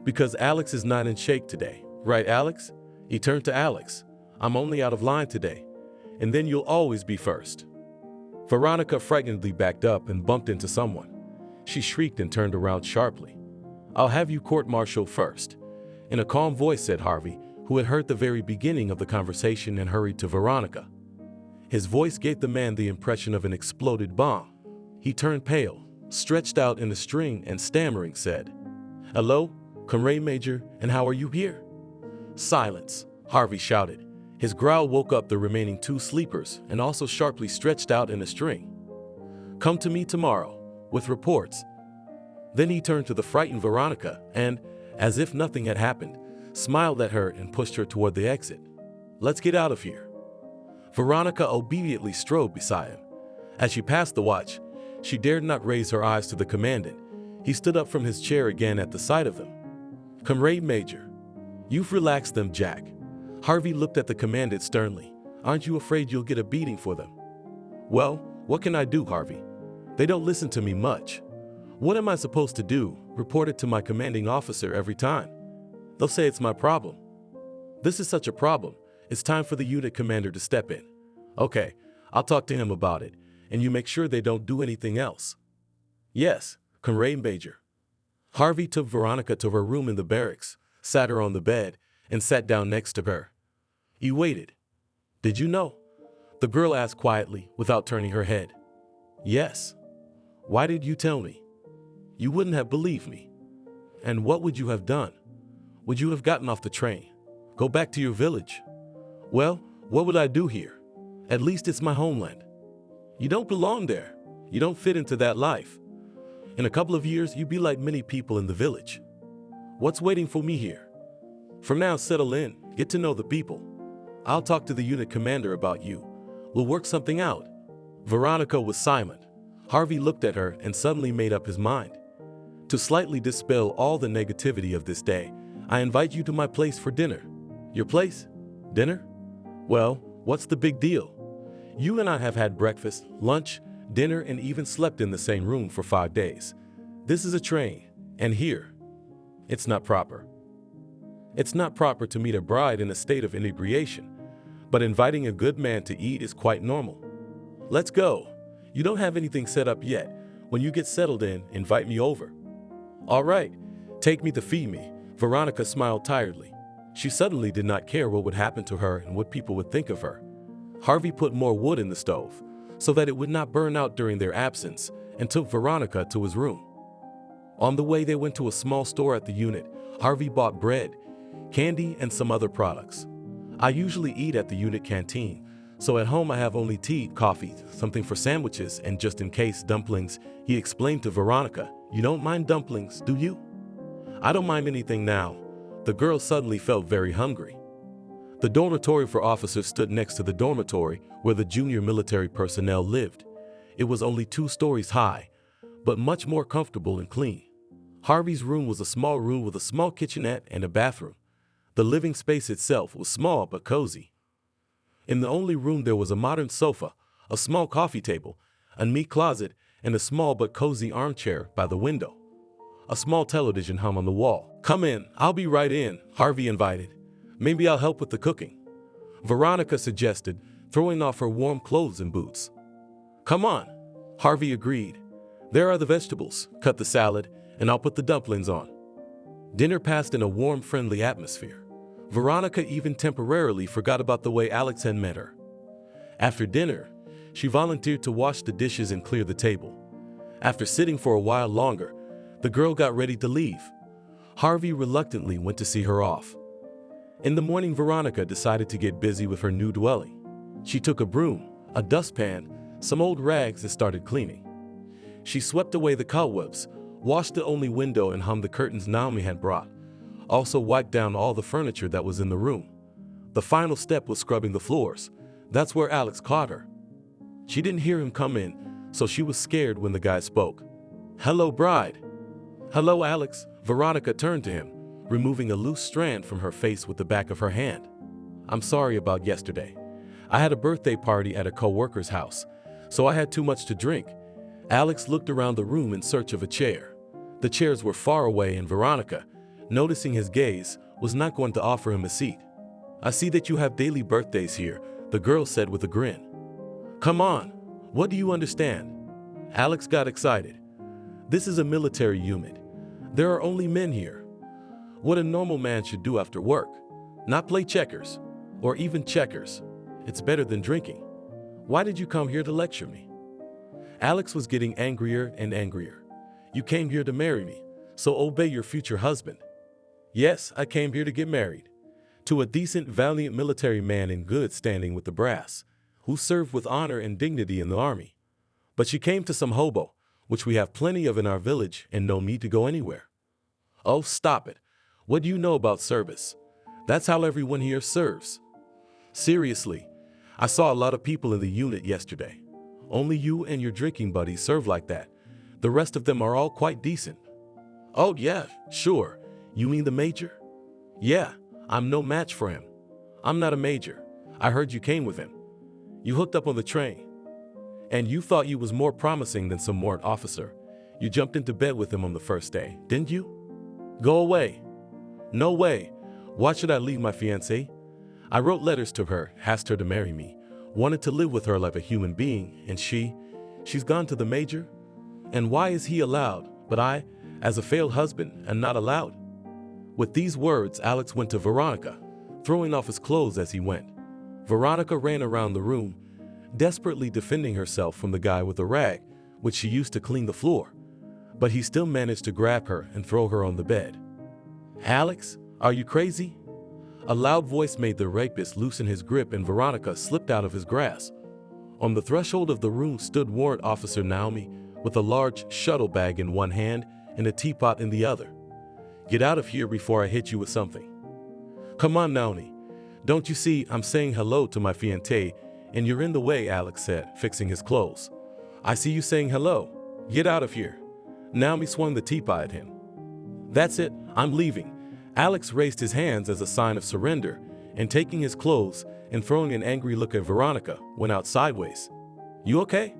"Because Alex is not in shape today, right Alex?" He turned to Alex. I'm only out of line today, and then you'll always be first." Veronica frightenedly backed up and bumped into someone. She shrieked and turned around sharply. "I'll have you court-martialed first," in a calm voice said Harvey, who had heard the very beginning of the conversation and hurried to Veronica. His voice gave the man the impression of an exploded bomb. He turned pale, stretched out in a string, and stammering said, "Hello, Comrade Major, and how are you here?" "Silence," Harvey shouted. His growl woke up the remaining two sleepers and also sharply stretched out in a string. "Come to me tomorrow, with reports." Then he turned to the frightened Veronica and, as if nothing had happened, smiled at her and pushed her toward the exit. "Let's get out of here." Veronica obediently strode beside him. As she passed the watch, she dared not raise her eyes to the commandant. He stood up from his chair again at the sight of them. "Comrade Major, you've relaxed them, Jack." Harvey looked at the commandant sternly. "Aren't you afraid you'll get a beating for them?" "Well, what can I do, Harvey? They don't listen to me much. What am I supposed to do? Report it to my commanding officer every time? They'll say it's my problem. This is such a problem. It's time for the unit commander to step in. Okay, I'll talk to him about it, and you make sure they don't do anything else." "Yes, Comrade Major." Harvey took Veronica to her room in the barracks, sat her on the bed, and sat down next to her. "You waited. Did you know?" the girl asked quietly, without turning her head. "Yes." "Why did you tell me?" "You wouldn't have believed me." "And what would you have done? Would you have gotten off the train? Go back to your village?" "Well, what would I do here? At least it's my homeland." "You don't belong there. You don't fit into that life. In a couple of years, you'd be like many people in the village. What's waiting for me here? From now, settle in, get to know the people. I'll talk to the unit commander about you. We'll work something out." Veronica was silent. Harvey looked at her and suddenly made up his mind. "To slightly dispel all the negativity of this day, I invite you to my place for dinner." "Your place? Dinner? Well, what's the big deal? You and I have had breakfast, lunch, dinner, and even slept in the same room for 5 days. This is a train, and here. It's not proper. It's not proper to meet a bride in a state of inebriation, but inviting a good man to eat is quite normal. Let's go. You don't have anything set up yet. When you get settled in, invite me over." "All right, take me to feed me." Veronica smiled tiredly. She suddenly did not care what would happen to her and what people would think of her. Harvey put more wood in the stove so that it would not burn out during their absence and took Veronica to his room. On the way, they went to a small store at the unit. Harvey bought bread, candy, and some other products. "I usually eat at the unit canteen, so at home I have only tea, coffee, something for sandwiches, and just in case, dumplings," he explained to Veronica. "You don't mind dumplings, do you?" "I don't mind anything now." The girl suddenly felt very hungry. The dormitory for officers stood next to the dormitory where the junior military personnel lived. It was only 2 stories high, but much more comfortable and clean. Harvey's room was a small room with a small kitchenette and a bathroom. The living space itself was small but cozy. In the only room there was a modern sofa, a small coffee table, a neat closet, and a small but cozy armchair by the window. A small television hung on the wall. "Come in, I'll be right in," Harvey invited. "Maybe I'll help with the cooking," Veronica suggested, throwing off her warm clothes and boots. "Come on," Harvey agreed. "There are the vegetables, cut the salad, and I'll put the dumplings on." Dinner passed in a warm, friendly atmosphere. Veronica even temporarily forgot about the way Alex had met her. After dinner, she volunteered to wash the dishes and clear the table. After sitting for a while longer, the girl got ready to leave. Harvey reluctantly went to see her off. In the morning, Veronica decided to get busy with her new dwelling. She took a broom, a dustpan, some old rags, and started cleaning. She swept away the cobwebs, washed the only window, and hung the curtains Naomi had brought. Also wiped down all the furniture that was in the room. The final step was scrubbing the floors. That's where Alex caught her. She didn't hear him come in, so she was scared when the guy spoke. "Hello, bride." "Hello, Alex." Veronica turned to him, removing a loose strand from her face with the back of her hand. "I'm sorry about yesterday. I had a birthday party at a co-worker's house, so I had too much to drink." Alex looked around the room in search of a chair. The chairs were far away, and Veronica, noticing his gaze, was not going to offer him a seat. I see that you have daily birthdays here, the girl said with a grin. Come on, what do you understand? Alex got excited. This is a military unit. There are only men here. What a normal man should do after work. Not play checkers, or even checkers. It's better than drinking. Why did you come here to lecture me? Alex was getting angrier and angrier. You came here to marry me, so obey your future husband. Yes, I came here to get married. To a decent, valiant military man in good standing with the brass, who served with honor and dignity in the army. But she came to some hobo, which we have plenty of in our village and no need to go anywhere. Oh, stop it. What do you know about service? That's how everyone here serves. Seriously, I saw a lot of people in the unit yesterday. Only you and your drinking buddies serve like that. The rest of them are all quite decent. Oh yeah, sure. You mean the major? Yeah, I'm no match for him. I'm not a major. I heard you came with him. You hooked up on the train. And you thought you was more promising than some warrant officer. You jumped into bed with him on the first day, didn't you? Go away. No way. Why should I leave my fiancé? I wrote letters to her, asked her to marry me, wanted to live with her like a human being, and she's gone to the major? And why is he allowed, but I, as a failed husband, am not allowed? With these words, Alex went to Veronica, throwing off his clothes as he went. Veronica ran around the room, desperately defending herself from the guy with a rag, which she used to clean the floor. But he still managed to grab her and throw her on the bed. Alex, are you crazy? A loud voice made the rapist loosen his grip and Veronica slipped out of his grasp. On the threshold of the room stood Warrant Officer Naomi with a large shuttle bag in one hand and a teapot in the other. Get out of here before I hit you with something. Come on, Naomi. Don't you see I'm saying hello to my fiancé and you're in the way, Alex said, fixing his clothes. I see you saying hello. Get out of here. Naomi swung the teapot at him. That's it, I'm leaving. Alex raised his hands as a sign of surrender and taking his clothes and throwing an angry look at Veronica, went out sideways. You okay?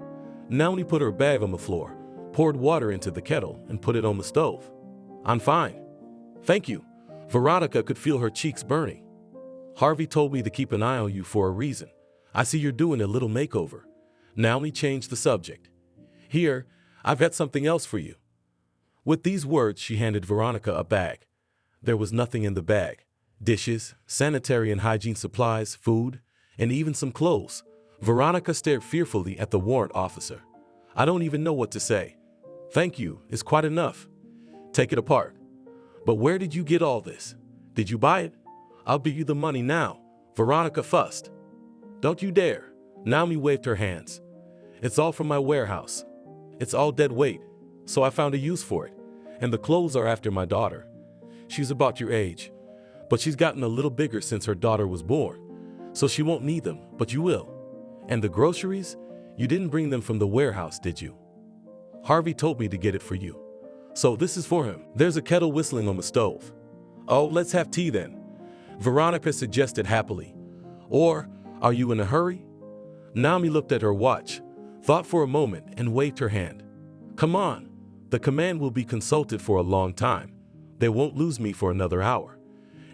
Naomi put her bag on the floor, poured water into the kettle and put it on the stove. I'm fine. Thank you. Veronica could feel her cheeks burning. Harvey told me to keep an eye on you for a reason. I see you're doing a little makeover. Naomi changed the subject. Here, I've got something else for you. With these words, she handed Veronica a bag. There was nothing in the bag. Dishes, sanitary and hygiene supplies, food, and even some clothes. Veronica stared fearfully at the warrant officer. I don't even know what to say. Thank you, is quite enough. Take it apart. But where did you get all this? Did you buy it? I'll give you the money now. Veronica fussed. Don't you dare. Naomi waved her hands. It's all from my warehouse. It's all dead weight, so I found a use for it. And the clothes are after my daughter. She's about your age, but she's gotten a little bigger since her daughter was born, so she won't need them, but you will. And the groceries? You didn't bring them from the warehouse, did you? Harvey told me to get it for you. So this is for him. There's a kettle whistling on the stove. Oh, let's have tea then. Veronica suggested happily. Or, are you in a hurry? Naomi looked at her watch, thought for a moment, and waved her hand. Come on. The command will be consulted for a long time. They won't lose me for another hour.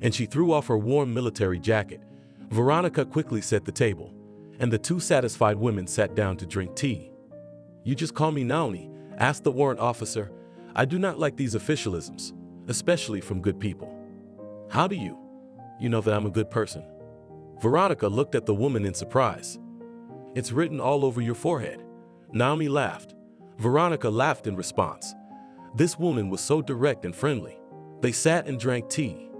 And she threw off her warm military jacket. Veronica quickly set the table, and the two satisfied women sat down to drink tea. You just call me Naomi, asked the warrant officer. I do not like these officialisms, especially from good people. How do you? You know that I'm a good person. Veronica looked at the woman in surprise. It's written all over your forehead. Naomi laughed. Veronica laughed in response. This woman was so direct and friendly. They sat and drank tea.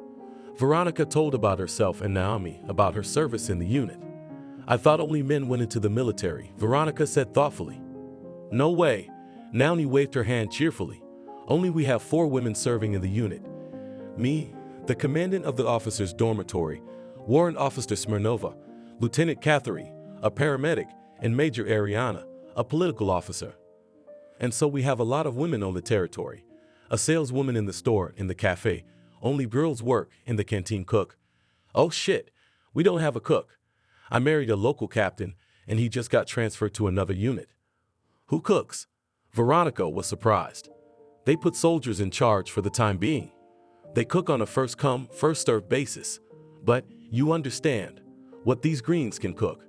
Veronica told about herself and Naomi about her service in the unit. I thought only men went into the military, Veronica said thoughtfully. No way. Naomi waved her hand cheerfully. Only we have 4 women serving in the unit. Me, the commandant of the officers' dormitory, Warrant Officer Smirnova, Lieutenant Catherine, a paramedic, and Major Ariana, a political officer. And so we have a lot of women on the territory. A saleswoman in the store, in the cafe. Only girls work, in the canteen cook. Oh shit, we don't have a cook. I married a local captain, and he just got transferred to another unit. Who cooks? Veronica was surprised. They put soldiers in charge for the time being. They cook on a first-come, first-served basis. But You understand what these greens can cook.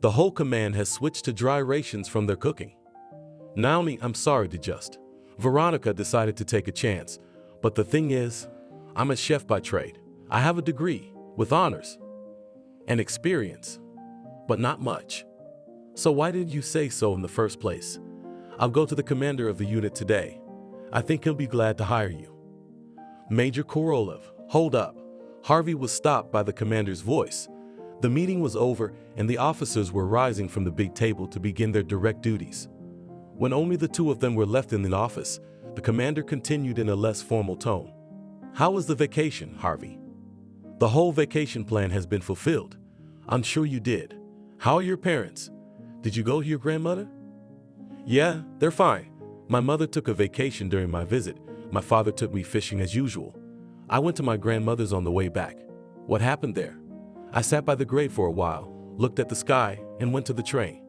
The whole command has switched to dry rations from their cooking. Naomi, I'm sorry to just. Veronica decided to take a chance, but the thing is, I'm a chef by trade. I have a degree with honors and experience, but not much. So why didn't you say so in the first place? I'll go to the commander of the unit today. I think he'll be glad to hire you. Major Korolev, hold up. Harvey was stopped by the commander's voice. The meeting was over and the officers were rising from the big table to begin their direct duties. When only the two of them were left in the office, the commander continued in a less formal tone. How was the vacation, Harvey? The whole vacation plan has been fulfilled. I'm sure you did. How are your parents? Did you go to your grandmother? Yeah, they're fine. My mother took a vacation during my visit. My father took me fishing as usual. I went to my grandmother's on the way back. What happened there? I sat by the grave for a while, looked at the sky, and went to the train.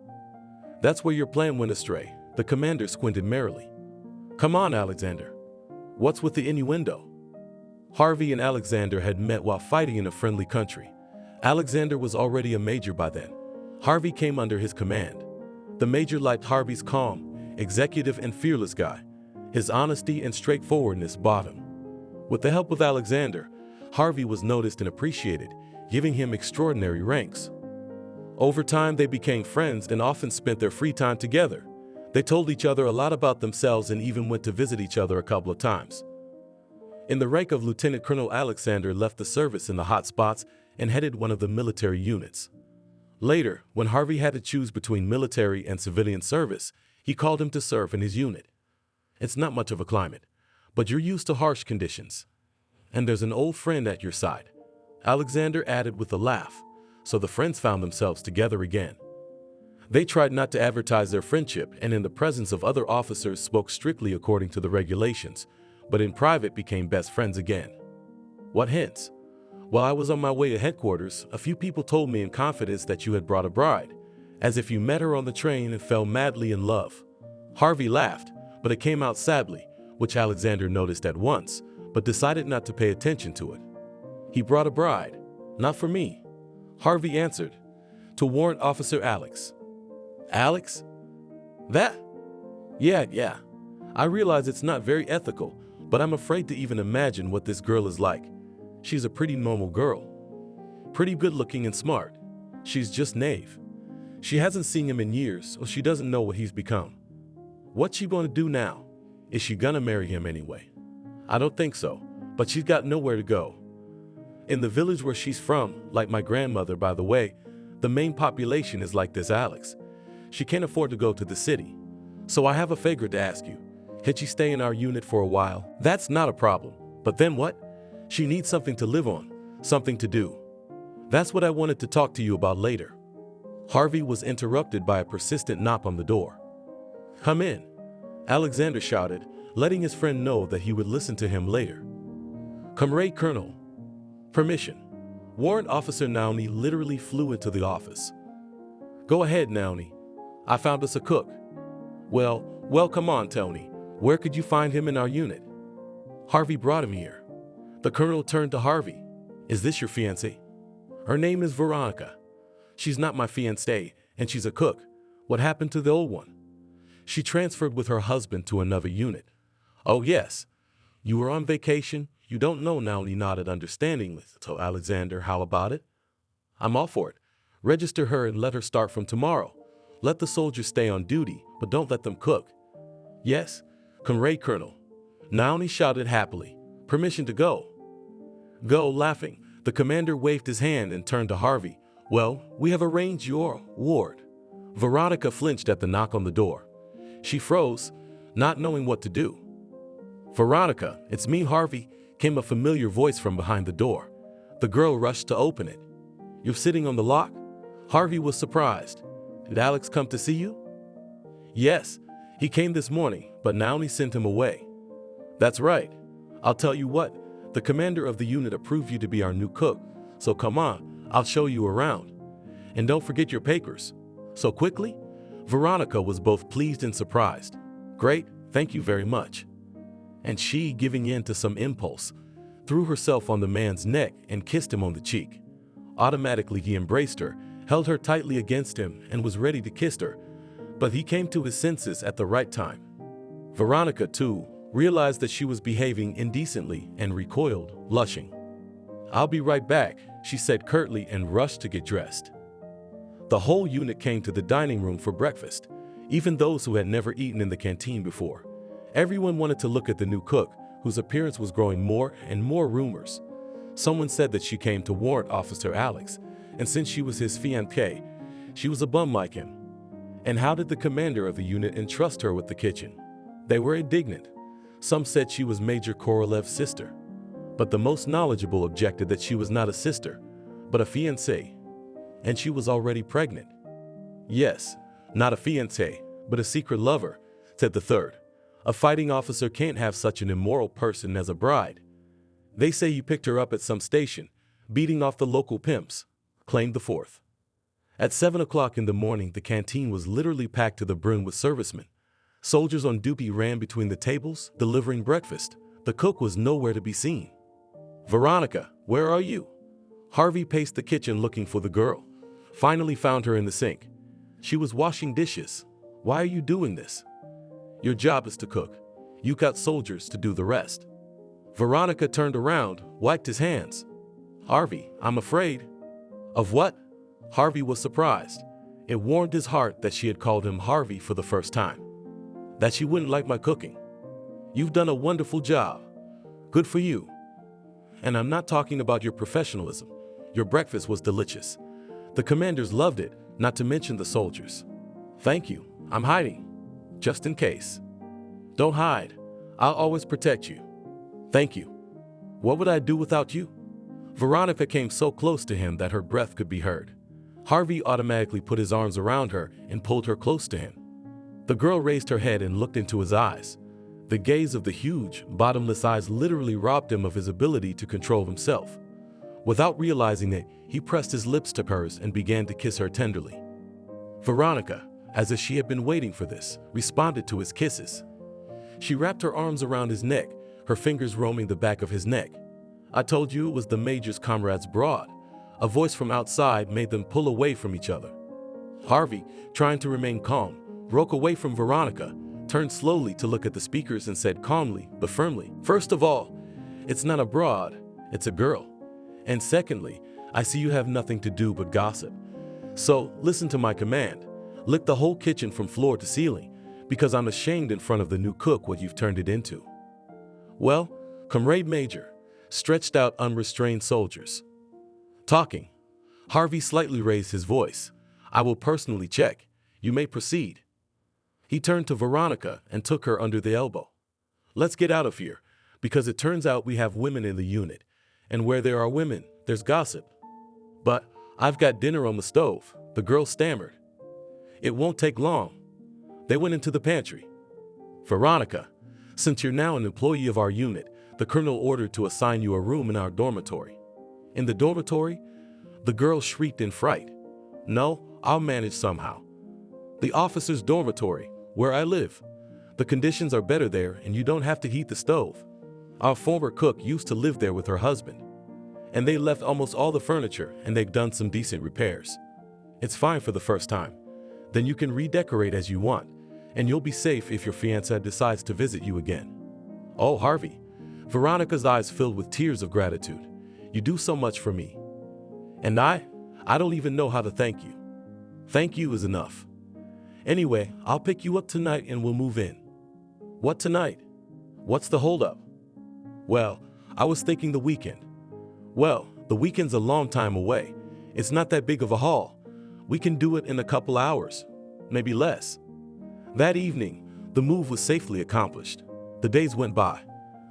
That's where your plan went astray. The commander squinted merrily. Come on, Alexander. What's with the innuendo? Harvey and Alexander had met while fighting in a friendly country. Alexander was already a major by then. Harvey came under his command. The major liked Harvey's calm, executive, and fearless guy. His honesty and straightforwardness bought him. With the help of Alexander, Harvey was noticed and appreciated, giving him extraordinary ranks. Over time, they became friends and often spent their free time together. They told each other a lot about themselves and even went to visit each other a couple of times. In the rank of Lieutenant Colonel, Alexander left the service in the hot spots and headed one of the military units. Later, when Harvey had to choose between military and civilian service, he called him to serve in his unit. It's not much of a climate, but you're used to harsh conditions. And there's an old friend at your side, Alexander added with a laugh, so the friends found themselves together again. They tried not to advertise their friendship and in the presence of other officers spoke strictly according to the regulations, but in private became best friends again. What hints? While I was on my way to headquarters, a few people told me in confidence that you had brought a bride, as if you met her on the train and fell madly in love. Harvey laughed, but it came out sadly, which Alexander noticed at once, but decided not to pay attention to it. He brought a bride, not for me. Harvey answered, to Warrant Officer Alex. Alex? That? Yeah. I realize it's not very ethical, but I'm afraid to even imagine what this girl is like. She's a pretty normal girl. Pretty good looking and smart. She's just naive. She hasn't seen him in years, or she doesn't know what he's become. What's she going to do now? Is she gonna marry him anyway? I don't think so, but she's got nowhere to go. In the village where she's from, like my grandmother, by the way, the main population is like this Alex. She can't afford to go to the city. So I have a favor to ask you. Could she stay in our unit for a while? That's not a problem. But then what? She needs something to live on, something to do. That's what I wanted to talk to you about later. Harvey was interrupted by a persistent knock on the door. Come in, Alexander shouted, letting his friend know that he would listen to him later. Comrade Colonel. Permission. Warrant Officer Naomi literally flew into the office. Go ahead, Naomi. I found us a cook. Well, come on, Tony. Where could you find him in our unit? Harvey brought him here. The colonel turned to Harvey. Is this your fiancé? Her name is Veronica. She's not my fiancé, and she's a cook. What happened to the old one? She transferred with her husband to another unit. Oh, yes. You were on vacation? You don't know, Naomi nodded understandingly. So, Alexander, how about it? I'm all for it. Register her and let her start from tomorrow. Let the soldiers stay on duty, but don't let them cook. Yes, Comrade Colonel. Naomi shouted happily. Permission to go. Go, laughing. The commander waved his hand and turned to Harvey. Well, we have arranged your ward. Veronica flinched at the knock on the door. She froze, not knowing what to do. Veronica, it's me, Harvey, came a familiar voice from behind the door. The girl rushed to open it. You're sitting on the lock? Harvey was surprised. Did Alex come to see you? Yes, he came this morning, but Naomi sent him away. That's right. I'll tell you what, the commander of the unit approved you to be our new cook, so come on, I'll show you around. And don't forget your papers. So quickly? Veronica was both pleased and surprised. Great, thank you very much. And she, giving in to some impulse, threw herself on the man's neck and kissed him on the cheek. Automatically he embraced her, held her tightly against him, and was ready to kiss her, but he came to his senses at the right time. Veronica, too, realized that she was behaving indecently and recoiled, blushing. "I'll be right back," she said curtly and rushed to get dressed. The whole unit came to the dining room for breakfast, even those who had never eaten in the canteen before. Everyone wanted to look at the new cook, whose appearance was growing more and more rumors. Someone said that she came to warrant Officer Alex, and since she was his fiancé, she was a bum like him. And how did the commander of the unit entrust her with the kitchen? They were indignant. Some said she was Major Korolev's sister, but the most knowledgeable objected that she was not a sister, but a fiancé, and she was already pregnant. "Yes, not a fiancé, but a secret lover," said the third. "A fighting officer can't have such an immoral person as a bride." "They say you picked her up at some station, beating off the local pimps," claimed the fourth. At 7 o'clock in the morning, the canteen was literally packed to the brim with servicemen. Soldiers on duty ran between the tables, delivering breakfast. The cook was nowhere to be seen. "Veronica, where are you?" Harvey paced the kitchen looking for the girl. Finally found her in the sink. She was washing dishes. "Why are you doing this?" "Your job is to cook. You got soldiers to do the rest." Veronica turned around, wiped his hands. "Harvey, I'm afraid." "Of what?" Harvey was surprised. It warmed his heart that she had called him Harvey for the first time. "That she wouldn't like my cooking." "You've done a wonderful job. Good for you. And I'm not talking about your professionalism. Your breakfast was delicious. The commanders loved it, not to mention the soldiers." "Thank you. I'm hiding. Just in case." "Don't hide. I'll always protect you." "Thank you. What would I do without you?" Veronica came so close to him that her breath could be heard. Harvey automatically put his arms around her and pulled her close to him. The girl raised her head and looked into his eyes. The gaze of the huge, bottomless eyes literally robbed him of his ability to control himself. Without realizing it, he pressed his lips to hers and began to kiss her tenderly. Veronica, as if she had been waiting for this, responded to his kisses. She wrapped her arms around his neck, her fingers roaming the back of his neck. "I told you it was the Major's comrade's broad." A voice from outside made them pull away from each other. Harvey, trying to remain calm, broke away from Veronica, turned slowly to look at the speakers and said calmly but firmly, "First of all, it's not a broad, it's a girl. And secondly, I see you have nothing to do but gossip. So listen to my command. Lick the whole kitchen from floor to ceiling, because I'm ashamed in front of the new cook what you've turned it into." "Well, Comrade Major," stretched out unrestrained soldiers. Talking. Harvey slightly raised his voice. "I will personally check. You may proceed." He turned to Veronica and took her under the elbow. "Let's get out of here, because it turns out we have women in the unit, and where there are women, there's gossip." "But I've got dinner on the stove," the girl stammered. "It won't take long." They went into the pantry. "Veronica, since you're now an employee of our unit, the colonel ordered to assign you a room in our dormitory." "In the dormitory?" The girl shrieked in fright. "No, I'll manage somehow." "The officer's dormitory, where I live. The conditions are better there and you don't have to heat the stove. Our former cook used to live there with her husband, and they left almost all the furniture and they've done some decent repairs. It's fine for the first time. Then you can redecorate as you want, and you'll be safe if your fiancé decides to visit you again." "Oh, Harvey." Veronica's eyes filled with tears of gratitude. "You do so much for me. And I don't even know how to thank you." "Thank you is enough. Anyway, I'll pick you up tonight and we'll move in." "What tonight? What's the holdup?" "Well, I was thinking the weekend." "Well, the weekend's a long time away. It's not that big of a haul. We can do it in a couple hours, maybe less." That evening, the move was safely accomplished. The days went by.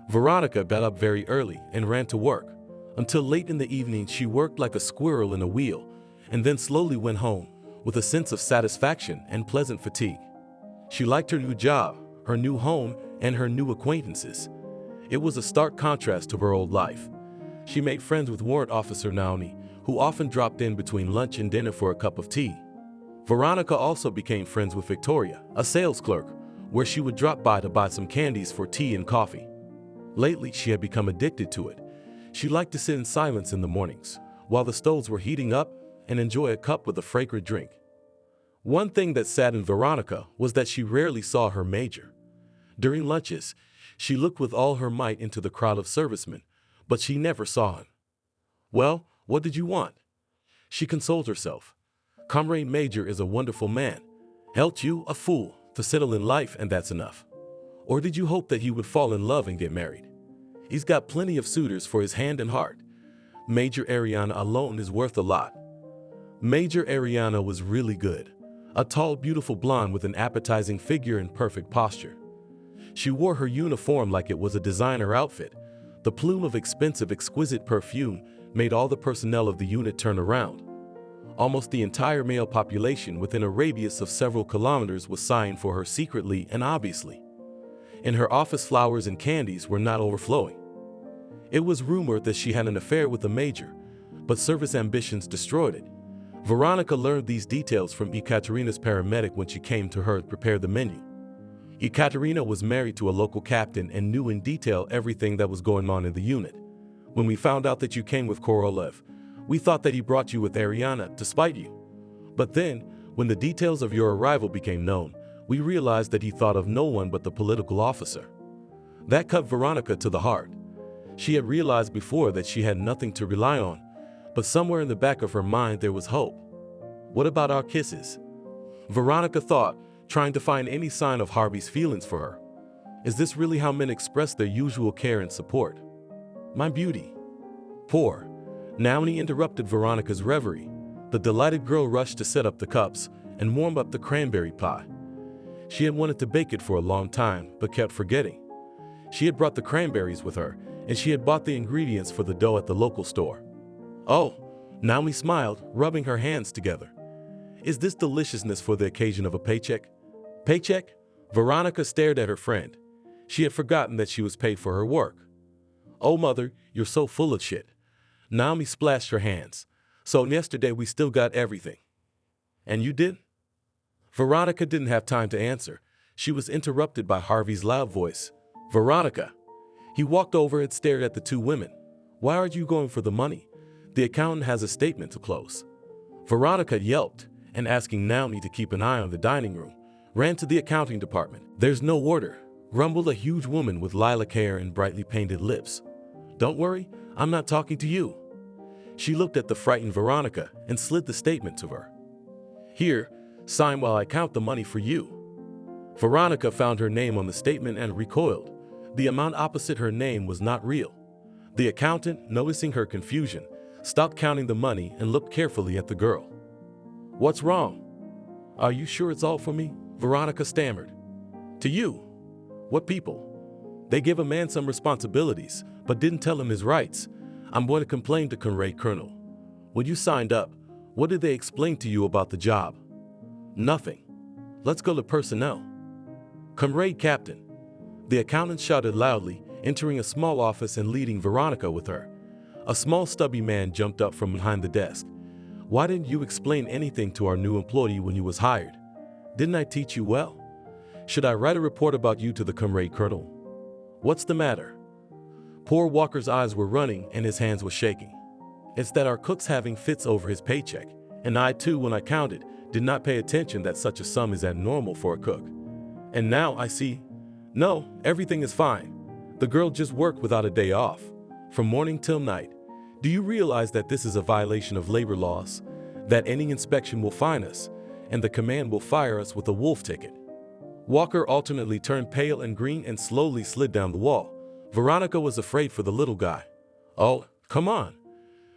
Veronica got up very early and ran to work. Until late in the evening, she worked like a squirrel in a wheel, and then slowly went home with a sense of satisfaction and pleasant fatigue. She liked her new job, her new home, and her new acquaintances. It was a stark contrast to her old life. She made friends with Warrant Officer Naomi, who often dropped in between lunch and dinner for a cup of tea. Veronica also became friends with Victoria, a sales clerk, where she would drop by to buy some candies for tea and coffee. Lately, she had become addicted to it. She liked to sit in silence in the mornings, while the stoves were heating up, and enjoy a cup with a fragrant drink. One thing that saddened Veronica was that she rarely saw her major. During lunches, she looked with all her might into the crowd of servicemen, but she never saw him. "Well, what did you want?" She consoled herself. "Comrade Major is a wonderful man. Helped you, a fool, to settle in life, and that's enough. Or did you hope that he would fall in love and get married? He's got plenty of suitors for his hand and heart. Major Ariana alone is worth a lot." Major Ariana was really good. A tall, beautiful blonde with an appetizing figure and perfect posture. She wore her uniform like it was a designer outfit. The plume of expensive, exquisite perfume made all the personnel of the unit turn around. Almost the entire male population within a radius of several kilometers was sighing for her secretly and obviously. In her office, flowers and candies were not overflowing. It was rumored that she had an affair with the major, but service ambitions destroyed it. Veronica learned these details from Ekaterina's paramedic when she came to her to prepare the menu. Ekaterina was married to a local captain and knew in detail everything that was going on in the unit. "When we found out that you came with Korolev, we thought that he brought you with Ariana to spite you. But then, when the details of your arrival became known, we realized that he thought of no one but the political officer." That cut Veronica to the heart. She had realized before that she had nothing to rely on, but somewhere in the back of her mind there was hope. What about our kisses? Veronica thought, trying to find any sign of Harvey's feelings for her. Is this really how men express their usual care and support? "My beauty." Poor. Naomi interrupted Veronica's reverie. The delighted girl rushed to set up the cups and warm up the cranberry pie. She had wanted to bake it for a long time, but kept forgetting. She had brought the cranberries with her, and she had bought the ingredients for the dough at the local store. "Oh," Naomi smiled, rubbing her hands together. "Is this deliciousness for the occasion of a paycheck?" "Paycheck?" Veronica stared at her friend. She had forgotten that she was paid for her work. "Oh, mother, you're so full of shit." Naomi splashed her hands. "So yesterday we still got everything. And you did?" Veronica didn't have time to answer. She was interrupted by Harvey's loud voice. "Veronica!" He walked over and stared at the two women. "Why aren't you going for the money? The accountant has a statement to close." Veronica yelped, and asking Naomi to keep an eye on the dining room, ran to the accounting department. "There's no order," rumbled a huge woman with lilac hair and brightly painted lips. "Don't worry, I'm not talking to you." She looked at the frightened Veronica and slid the statement to her. "Here, sign while I count the money for you." Veronica found her name on the statement and recoiled. The amount opposite her name was not real. The accountant, noticing her confusion, stopped counting the money and looked carefully at the girl. "What's wrong?" "Are you sure it's all for me?" Veronica stammered. "To you? What people? They give a man some responsibilities, but didn't tell him his rights. I'm going to complain to Comrade Colonel." "When you signed up, what did they explain to you about the job?" "Nothing. Let's go to personnel." "Comrade Captain." The accountant shouted loudly, entering a small office and leading Veronica with her. A small stubby man jumped up from behind the desk. "Why didn't you explain anything to our new employee when you was hired? Didn't I teach you well? Should I write a report about you to the Comrade Colonel?" "What's the matter?" Poor Walker's eyes were running and his hands were shaking. "It's that our cook's having fits over his paycheck, and I too, when I counted, did not pay attention that such a sum is abnormal for a cook. And now I see. No, everything is fine. The girl just worked without a day off, from morning till night. Do you realize that this is a violation of labor laws? That any inspection will fine us, and the command will fire us with a wolf ticket?" Walker alternately turned pale and green and slowly slid down the wall. Veronica was afraid for the little guy. "Oh, come on.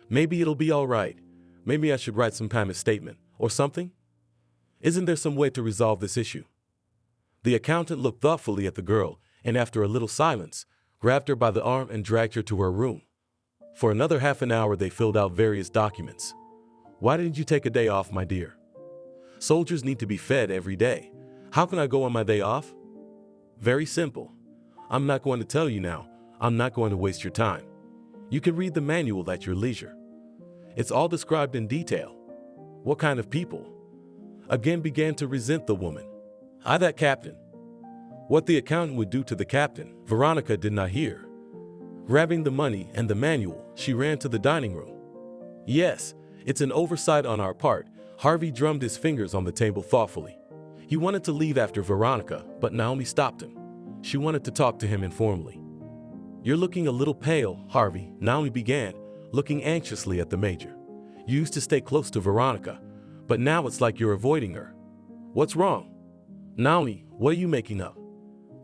Maybe it'll be all right. Maybe I should write some kind of statement, or something? Isn't there some way to resolve this issue?" The accountant looked thoughtfully at the girl, and after a little silence, grabbed her by the arm and dragged her to her room. For another half an hour they filled out various documents. "Why didn't you take a day off, my dear?" "Soldiers need to be fed every day. How can I go on my day off?" "Very simple. I'm not going to tell you now. I'm not going to waste your time. You can read the manual at your leisure. It's all described in detail." "What kind of people?" Again began to resent the woman. "I, that captain." What the accountant would do to the captain, Veronica did not hear. Grabbing the money and the manual, she ran to the dining room. Yes, it's an oversight on our part. Harvey drummed his fingers on the table thoughtfully. He wanted to leave after Veronica, but Naomi stopped him. She wanted to talk to him informally. You're looking a little pale, Harvey, Naomi began, looking anxiously at the major. You used to stay close to Veronica, but now it's like you're avoiding her. What's wrong? Naomi, what are you making up?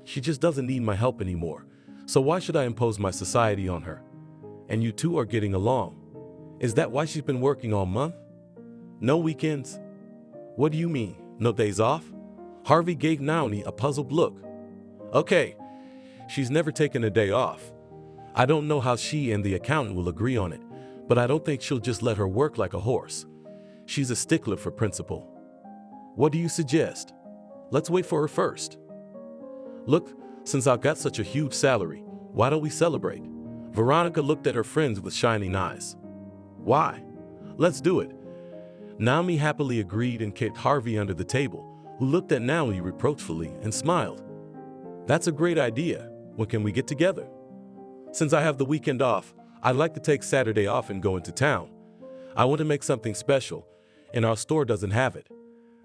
She just doesn't need my help anymore, so why should I impose my society on her? And you two are getting along. Is that why she's been working all month? No weekends? What do you mean, no days off? Harvey gave Naomi a puzzled look. Okay, she's never taken a day off. I don't know how she and the accountant will agree on it, but I don't think she'll just let her work like a horse. She's a stickler for principle. What do you suggest? Let's wait for her first. Look, since I've got such a huge salary, why don't we celebrate? Veronica looked at her friends with shining eyes. Why? Let's do it. Naomi happily agreed and kicked Harvey under the table, who looked at Naomi reproachfully and smiled. That's a great idea. When can we get together? Since I have the weekend off, I'd like to take Saturday off and go into town. I want to make something special, and our store doesn't have it.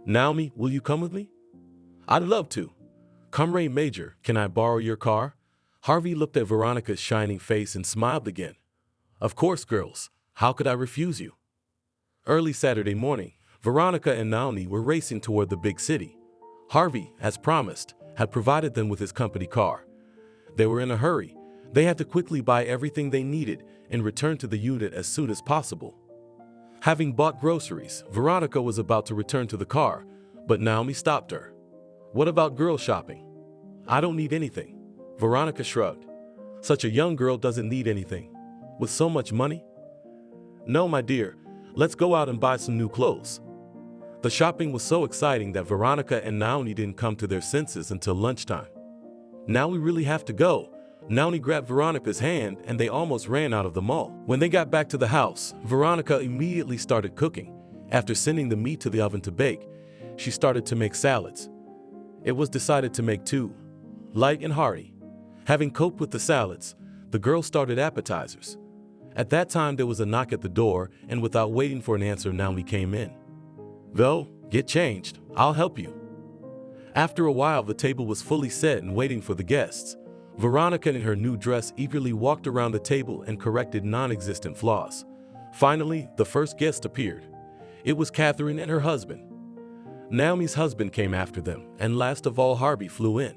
Naomi, will you come with me? I'd love to. Comrade Major, can I borrow your car? Harvey looked at Veronica's shining face and smiled again. Of course, girls. How could I refuse you? Early Saturday morning, Veronica and Naomi were racing toward the big city. Harvey, as promised, had provided them with his company car. They were in a hurry. They had to quickly buy everything they needed and return to the unit as soon as possible. Having bought groceries, Veronica was about to return to the car, but Naomi stopped her. What about girl shopping? I don't need anything. Veronica shrugged. Such a young girl doesn't need anything. With so much money? No, my dear. Let's go out and buy some new clothes. The shopping was so exciting that Veronica and Naomi didn't come to their senses until lunchtime. Now we really have to go. Naomi grabbed Veronica's hand and they almost ran out of the mall. When they got back to the house, Veronica immediately started cooking. After sending the meat to the oven to bake, she started to make salads. It was decided to make two, light and hearty. Having coped with the salads, the girls started appetizers. At that time, there was a knock at the door, and without waiting for an answer, Naomi came in. Vel, get changed. I'll help you. After a while, the table was fully set and waiting for the guests. Veronica in her new dress eagerly walked around the table and corrected non-existent flaws. Finally, the first guest appeared. It was Catherine and her husband. Naomi's husband came after them, and last of all, Harvey flew in.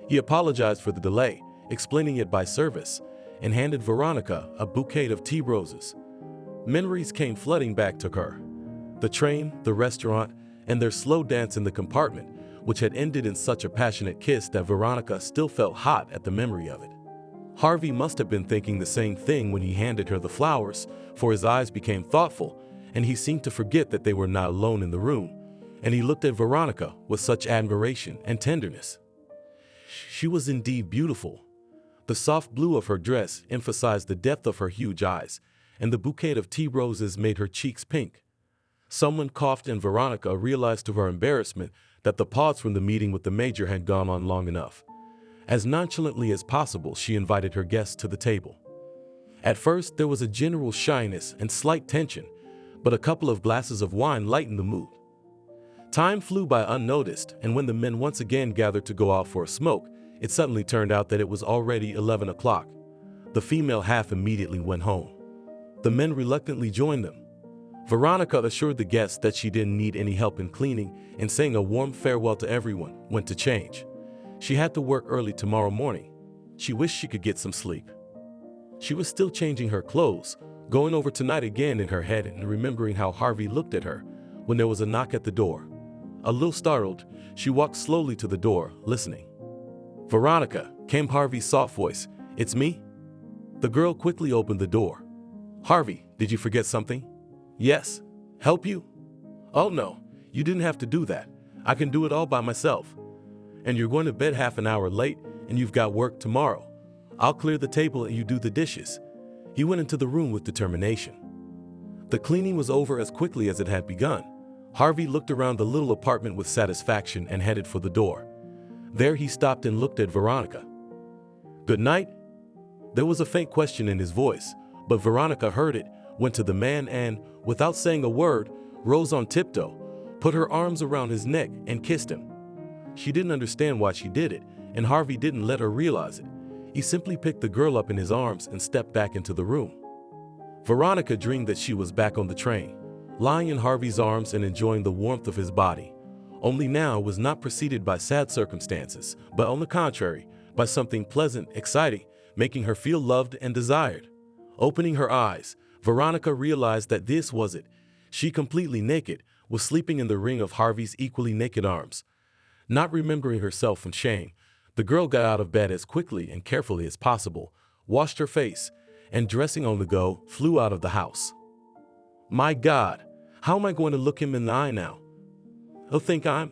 He apologized for the delay, explaining it by service, and handed Veronica a bouquet of tea roses. Memories came flooding back to her. The train, the restaurant, and their slow dance in the compartment, which had ended in such a passionate kiss that Veronica still felt hot at the memory of it. Harvey must have been thinking the same thing when he handed her the flowers, for his eyes became thoughtful, and he seemed to forget that they were not alone in the room, and he looked at Veronica with such admiration and tenderness. She was indeed beautiful. The soft blue of her dress emphasized the depth of her huge eyes, and the bouquet of tea roses made her cheeks pink. Someone coughed, and Veronica realized to her embarrassment that the pause from the meeting with the major had gone on long enough. As nonchalantly as possible, she invited her guests to the table. At first, there was a general shyness and slight tension, but a couple of glasses of wine lightened the mood. Time flew by unnoticed, and when the men once again gathered to go out for a smoke, it suddenly turned out that it was already 11 o'clock. The female half immediately went home. The men reluctantly joined them. Veronica assured the guests that she didn't need any help in cleaning, and saying a warm farewell to everyone, went to change. She had to work early tomorrow morning. She wished she could get some sleep. She was still changing her clothes, going over tonight again in her head and remembering how Harvey looked at her, when there was a knock at the door. A little startled, she walked slowly to the door, listening. Veronica, came Harvey's soft voice. It's me? The girl quickly opened the door. Harvey, did you forget something? Yes. Help you? Oh no, you didn't have to do that. I can do it all by myself. And you're going to bed half an hour late, and you've got work tomorrow. I'll clear the table and you do the dishes. He went into the room with determination. The cleaning was over as quickly as it had begun. Harvey looked around the little apartment with satisfaction and headed for the door. There he stopped and looked at Veronica. Good night? There was a faint question in his voice, but Veronica heard it, went to the man and, without saying a word, rose on tiptoe, put her arms around his neck and kissed him. She didn't understand why she did it, and Harvey didn't let her realize it. He simply picked the girl up in his arms and stepped back into the room. Veronica dreamed that she was back on the train, lying in Harvey's arms and enjoying the warmth of his body. Only now it was not preceded by sad circumstances, but on the contrary, by something pleasant, exciting, making her feel loved and desired. Opening her eyes, Veronica realized that this was it. She, completely naked, was sleeping in the ring of Harvey's equally naked arms. Not remembering herself from shame, the girl got out of bed as quickly and carefully as possible, washed her face, and dressing on the go, flew out of the house. My God, how am I going to look him in the eye now? He'll think I'm...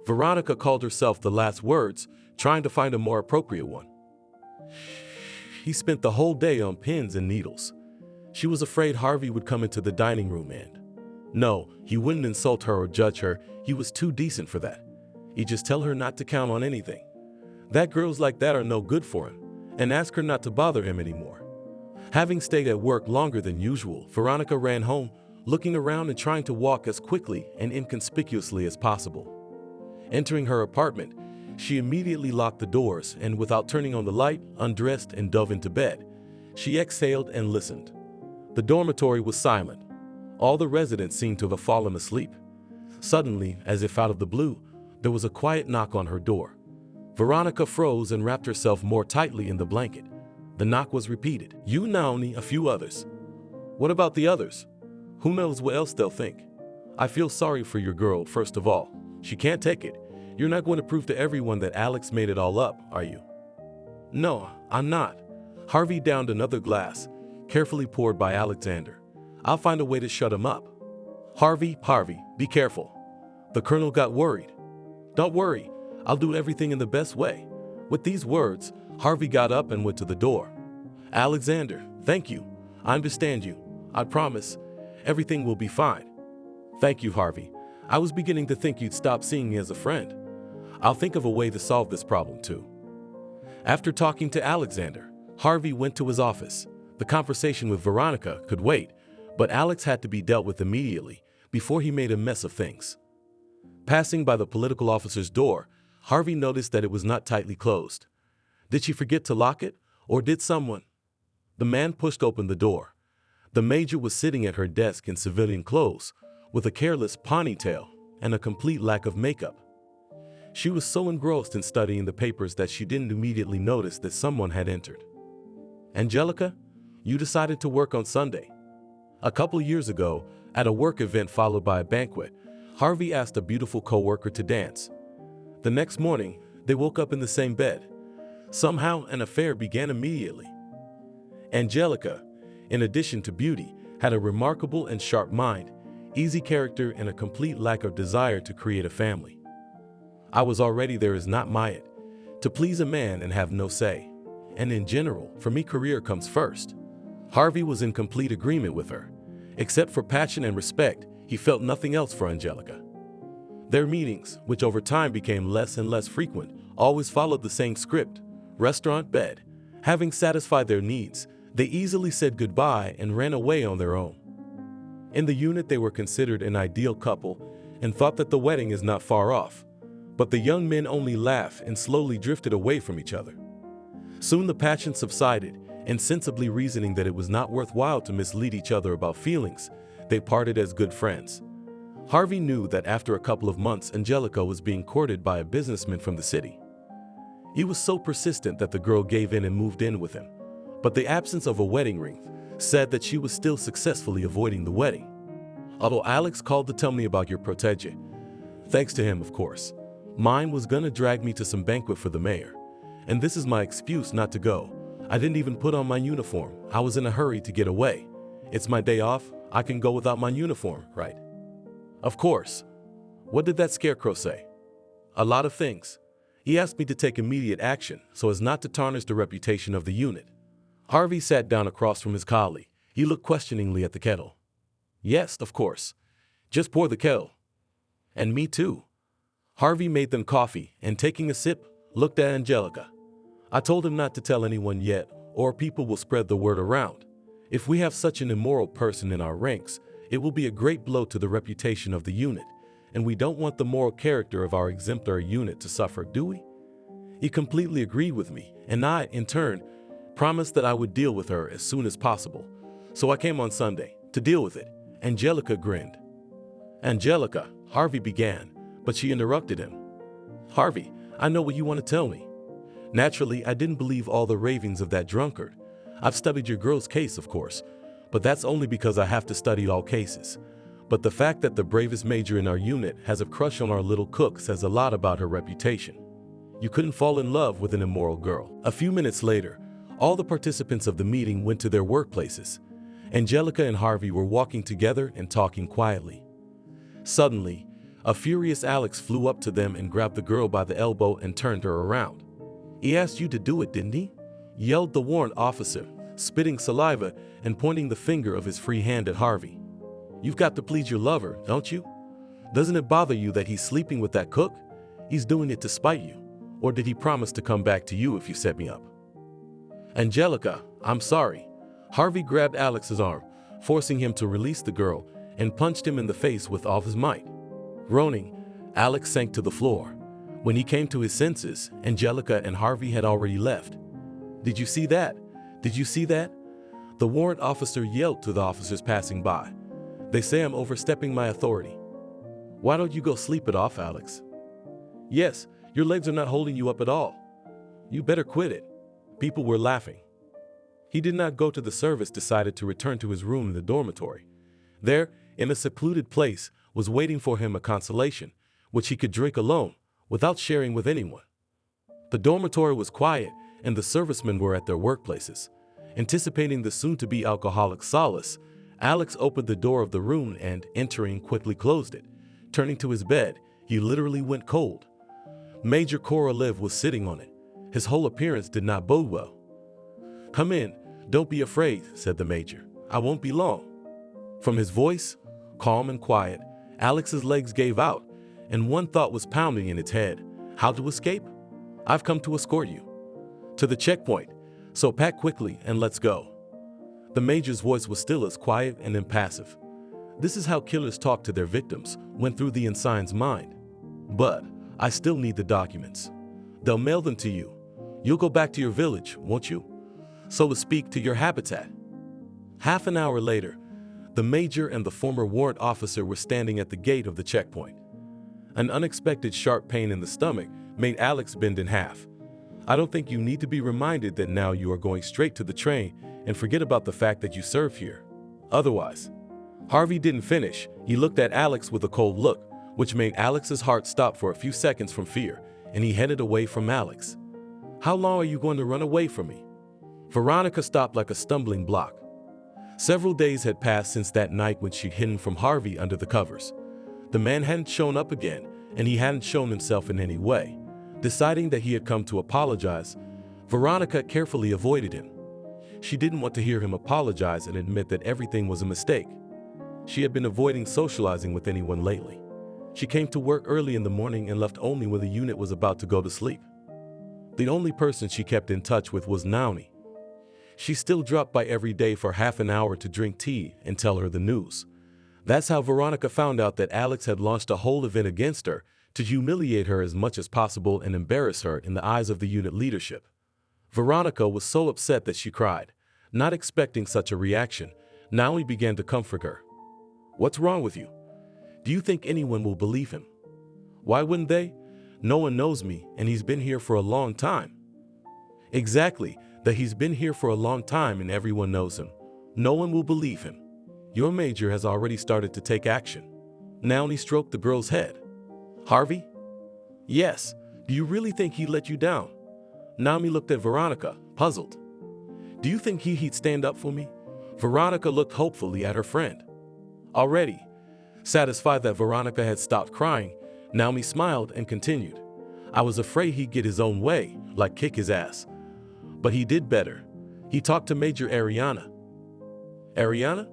Veronica called herself the last words, trying to find a more appropriate one. He spent the whole day on pins and needles. She was afraid Harvey would come into the dining room and... No, he wouldn't insult her or judge her. He was too decent for that. He'd just tell her not to count on anything. That girls like that are no good for him, and ask her not to bother him anymore. Having stayed at work longer than usual, Veronica ran home, looking around and trying to walk as quickly and inconspicuously as possible. Entering her apartment, she immediately locked the doors and, without turning on the light, undressed and dove into bed. She exhaled and listened. The dormitory was silent. All the residents seemed to have fallen asleep. Suddenly, as if out of the blue, there was a quiet knock on her door. Veronica froze and wrapped herself more tightly in the blanket. The knock was repeated. You, Naomi, a few others. What about the others? Who knows what else they'll think? I feel sorry for your girl, first of all. She can't take it. You're not going to prove to everyone that Alex made it all up, are you? No, I'm not. Harvey downed another glass, carefully poured by Alexander. I'll find a way to shut him up. Harvey, be careful. The colonel got worried. Don't worry, I'll do everything in the best way. With these words, Harvey got up and went to the door. Alexander, thank you. I understand you. I promise. Everything will be fine. Thank you, Harvey. I was beginning to think you'd stop seeing me as a friend. I'll think of a way to solve this problem too. After talking to Alexander, Harvey went to his office. The conversation with Veronica could wait, but Alex had to be dealt with immediately before he made a mess of things. Passing by the political officer's door, Harvey noticed that it was not tightly closed. Did she forget to lock it, or did someone? The man pushed open the door. The major was sitting at her desk in civilian clothes, with a careless ponytail and a complete lack of makeup. She was so engrossed in studying the papers that she didn't immediately notice that someone had entered. Angelica, you decided to work on Sunday. A couple years ago, at a work event followed by a banquet, Harvey asked a beautiful coworker to dance. The next morning, they woke up in the same bed. Somehow, an affair began immediately. Angelica, in addition to beauty, had a remarkable and sharp mind, easy character, and a complete lack of desire to create a family. I was already there is not my it, to please a man and have no say. And in general, for me, career comes first. Harvey was in complete agreement with her. Except for passion and respect, he felt nothing else for Angelica. Their meetings, which over time became less and less frequent, always followed the same script: restaurant, bed. Having satisfied their needs, they easily said goodbye and ran away on their own. In the unit, they were considered an ideal couple and thought that the wedding is not far off. But the young men only laughed and slowly drifted away from each other. Soon the passion subsided, and sensibly reasoning that it was not worthwhile to mislead each other about feelings, they parted as good friends. Harvey knew that after a couple of months, Angelica was being courted by a businessman from the city. He was so persistent that the girl gave in and moved in with him. But the absence of a wedding ring said that she was still successfully avoiding the wedding. Although Alex called to tell me about your protege, thanks to him, of course, mine was gonna drag me to some banquet for the mayor. And this is my excuse not to go. I didn't even put on my uniform. I was in a hurry to get away. It's my day off. I can go without my uniform, right? Of course. What did that scarecrow say? A lot of things. He asked me to take immediate action so as not to tarnish the reputation of the unit. Harvey sat down across from his colleague. He looked questioningly at the kettle. Yes, of course. Just pour the kettle. And me too. Harvey made them coffee and, taking a sip, looked at Angelica. I told him not to tell anyone yet, or people will spread the word around. If we have such an immoral person in our ranks, it will be a great blow to the reputation of the unit, and we don't want the moral character of our exemplary unit to suffer, do we? He completely agreed with me, and I, in turn, promised that I would deal with her as soon as possible. So I came on Sunday to deal with it. Angelica grinned. Angelica, Harvey began, but she interrupted him. Harvey, I know what you want to tell me. Naturally, I didn't believe all the ravings of that drunkard. I've studied your girl's case, of course, but that's only because I have to study all cases. But the fact that the bravest major in our unit has a crush on our little cook says a lot about her reputation. You couldn't fall in love with an immoral girl. A few minutes later, all the participants of the meeting went to their workplaces. Angelica and Harvey were walking together and talking quietly. Suddenly, a furious Alex flew up to them and grabbed the girl by the elbow and turned her around. He asked you to do it, didn't he? Yelled the warrant officer, spitting saliva and pointing the finger of his free hand at Harvey. You've got to please your lover, don't you? Doesn't it bother you that he's sleeping with that cook? He's doing it to spite you. Or did he promise to come back to you if you set me up? Angelica, I'm sorry. Harvey grabbed Alex's arm, forcing him to release the girl, and punched him in the face with all his might. Groaning, Alex sank to the floor. When he came to his senses, Angelica and Harvey had already left. Did you see that? Did you see that? The warrant officer yelled to the officers passing by. They say I'm overstepping my authority. Why don't you go sleep it off, Alex? Yes, your legs are not holding you up at all. You better quit it. People were laughing. He did not go to the service, decided to return to his room in the dormitory. There, in a secluded place, was waiting for him a consolation, which he could drink alone, without sharing with anyone. The dormitory was quiet, and the servicemen were at their workplaces. Anticipating the soon-to-be alcoholic solace, Alex opened the door of the room and, entering, quickly closed it. Turning to his bed, he literally went cold. Major Korolev was sitting on it. His whole appearance did not bode well. Come in, don't be afraid, said the major. I won't be long. From his voice, calm and quiet, Alex's legs gave out, and one thought was pounding in its head. How to escape? I've come to escort you to the checkpoint, so pack quickly and let's go. The major's voice was still as quiet and impassive. This is how killers talk to their victims, went through the ensign's mind. But I still need the documents. They'll mail them to you. You'll go back to your village, won't you? So to speak, to your habitat. Half an hour later, the major and the former warrant officer were standing at the gate of the checkpoint. An unexpected sharp pain in the stomach made Alex bend in half. I don't think you need to be reminded that now you are going straight to the train and forget about the fact that you serve here. Otherwise, Harvey didn't finish. He looked at Alex with a cold look, which made Alex's heart stop for a few seconds from fear, and he headed away from Alex. How long are you going to run away from me? Veronica stopped like a stumbling block. Several days had passed since that night when she'd hidden from Harvey under the covers. The man hadn't shown up again, and he hadn't shown himself in any way. Deciding that he had come to apologize, Veronica carefully avoided him. She didn't want to hear him apologize and admit that everything was a mistake. She had been avoiding socializing with anyone lately. She came to work early in the morning and left only when the unit was about to go to sleep. The only person she kept in touch with was Naomi. She still dropped by every day for half an hour to drink tea and tell her the news. That's how Veronica found out that Alex had launched a whole event against her to humiliate her as much as possible and embarrass her in the eyes of the unit leadership. Veronica was so upset that she cried. Not expecting such a reaction, Naomi began to comfort her. What's wrong with you? Do you think anyone will believe him? Why wouldn't they? No one knows me, and he's been here for a long time. Exactly, that he's been here for a long time and everyone knows him. No one will believe him. Your major has already started to take action. Naomi stroked the girl's head. Harvey? Yes. Do you really think he let you down? Naomi looked at Veronica, puzzled. Do you think he'd stand up for me? Veronica looked hopefully at her friend. Already, satisfied that Veronica had stopped crying, Naomi smiled and continued. I was afraid he'd get his own way, like kick his ass. But he did better. He talked to Major Ariana. Ariana?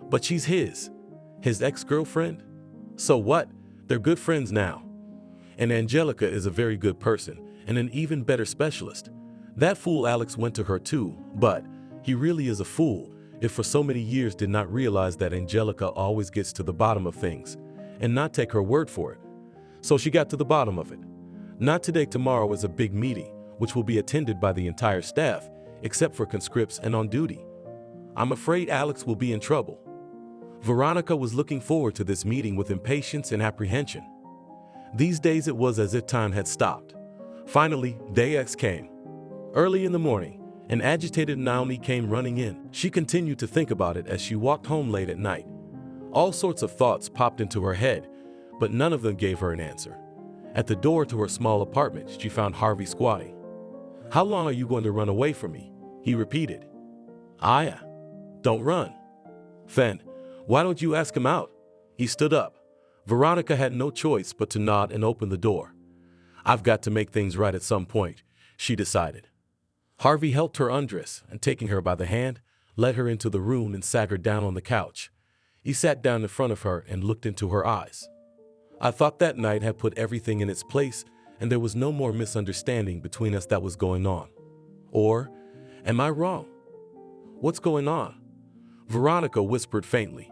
But she's his ex-girlfriend? So what? They're good friends now. And Angelica is a very good person and an even better specialist. That fool Alex went to her too, but he really is a fool, if for so many years did not realize that Angelica always gets to the bottom of things and not take her word for it. So she got to the bottom of it. Not today, tomorrow is a big meeting, which will be attended by the entire staff, except for conscripts and on duty. I'm afraid Alex will be in trouble. Veronica was looking forward to this meeting with impatience and apprehension. These days it was as if time had stopped. Finally, day X came. Early in the morning, an agitated Naomi came running in. She continued to think about it as she walked home late at night. All sorts of thoughts popped into her head, but none of them gave her an answer. At the door to her small apartment, she found Harvey squatting. "How long are you going to run away from me?" he repeated. "Aya, don't run." "Then, why don't you ask him out?" He stood up. Veronica had no choice but to nod and open the door. "I've got to make things right at some point," she decided. Harvey helped her undress and, taking her by the hand, led her into the room and sat her down on the couch. He sat down in front of her and looked into her eyes. "I thought that night had put everything in its place and there was no more misunderstanding between us that was going on. Or, am I wrong? What's going on?" Veronica whispered faintly.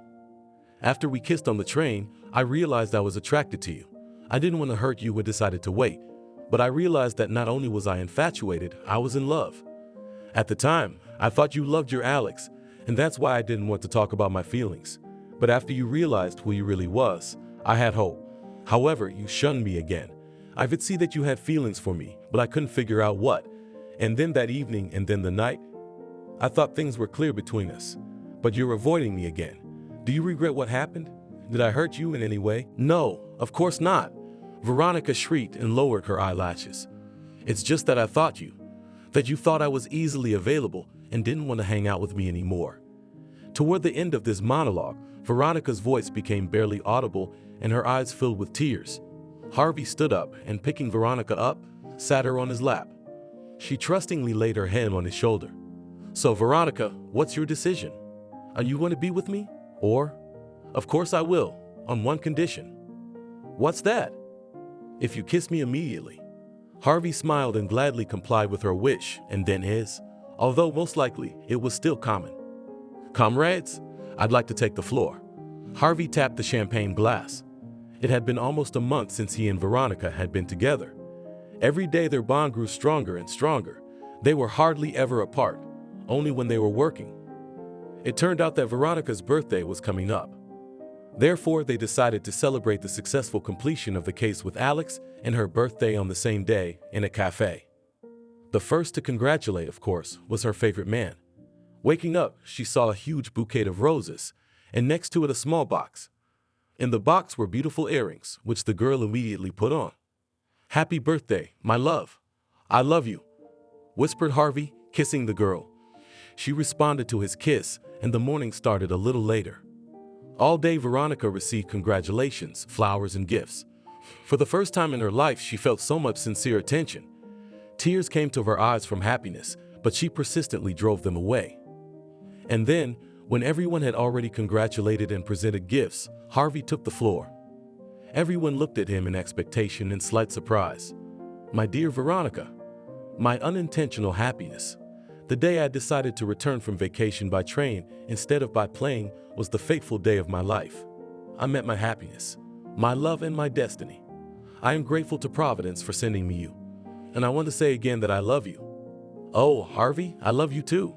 "After we kissed on the train, I realized I was attracted to you. I didn't want to hurt you and decided to wait, but I realized that not only was I infatuated, I was in love. At the time, I thought you loved your Alex, and that's why I didn't want to talk about my feelings. But after you realized who you really was, I had hope. However, you shunned me again. I could see that you had feelings for me, but I couldn't figure out what. And then that evening and then the night, I thought things were clear between us. But you're avoiding me again. Do you regret what happened? Did I hurt you in any way?" "No, of course not." Veronica shrieked and lowered her eyelashes. "It's just that I thought that you thought I was easily available and didn't want to hang out with me anymore." Toward the end of this monologue, Veronica's voice became barely audible and her eyes filled with tears. Harvey stood up and, picking Veronica up, sat her on his lap. She trustingly laid her hand on his shoulder. "So Veronica, what's your decision? Are you going to be with me? Or, of course I will, on one condition." "What's that?" "If you kiss me immediately." Harvey smiled and gladly complied with her wish, and then his, although most likely it was still common. "Comrades, I'd like to take the floor." Harvey tapped the champagne glass. It had been almost a month since he and Veronica had been together. Every day their bond grew stronger and stronger. They were hardly ever apart, only when they were working. It turned out that Veronica's birthday was coming up. Therefore, they decided to celebrate the successful completion of the case with Alex and her birthday on the same day in a cafe. The first to congratulate, of course, was her favorite man. Waking up, she saw a huge bouquet of roses, and next to it a small box. In the box were beautiful earrings, which the girl immediately put on. "Happy birthday, my love. I love you," whispered Harvey, kissing the girl. She responded to his kiss, and the morning started a little later. All day Veronica received congratulations, flowers, and gifts. For the first time in her life, she felt so much sincere attention. Tears came to her eyes from happiness, but she persistently drove them away. And then, when everyone had already congratulated and presented gifts, Harvey took the floor. Everyone looked at him in expectation and slight surprise. "My dear Veronica, my unintentional happiness. The day I decided to return from vacation by train instead of by plane was the fateful day of my life. I met my happiness, my love, and my destiny. I am grateful to Providence for sending me you. And I want to say again that I love you." "Oh, Harvey, I love you too."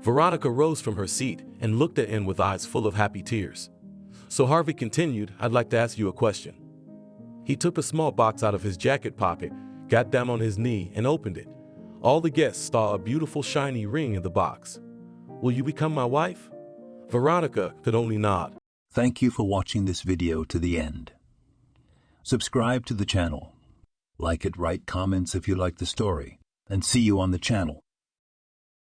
Veronica rose from her seat and looked at him with eyes full of happy tears. So Harvey continued, "I'd like to ask you a question." He took a small box out of his jacket pocket, got down on his knee, and opened it. All the guests saw a beautiful shiny ring in the box. "Will you become my wife?" Veronica could only nod. Thank you for watching this video to the end. Subscribe to the channel. Like it, write comments if you like the story, and see you on the channel.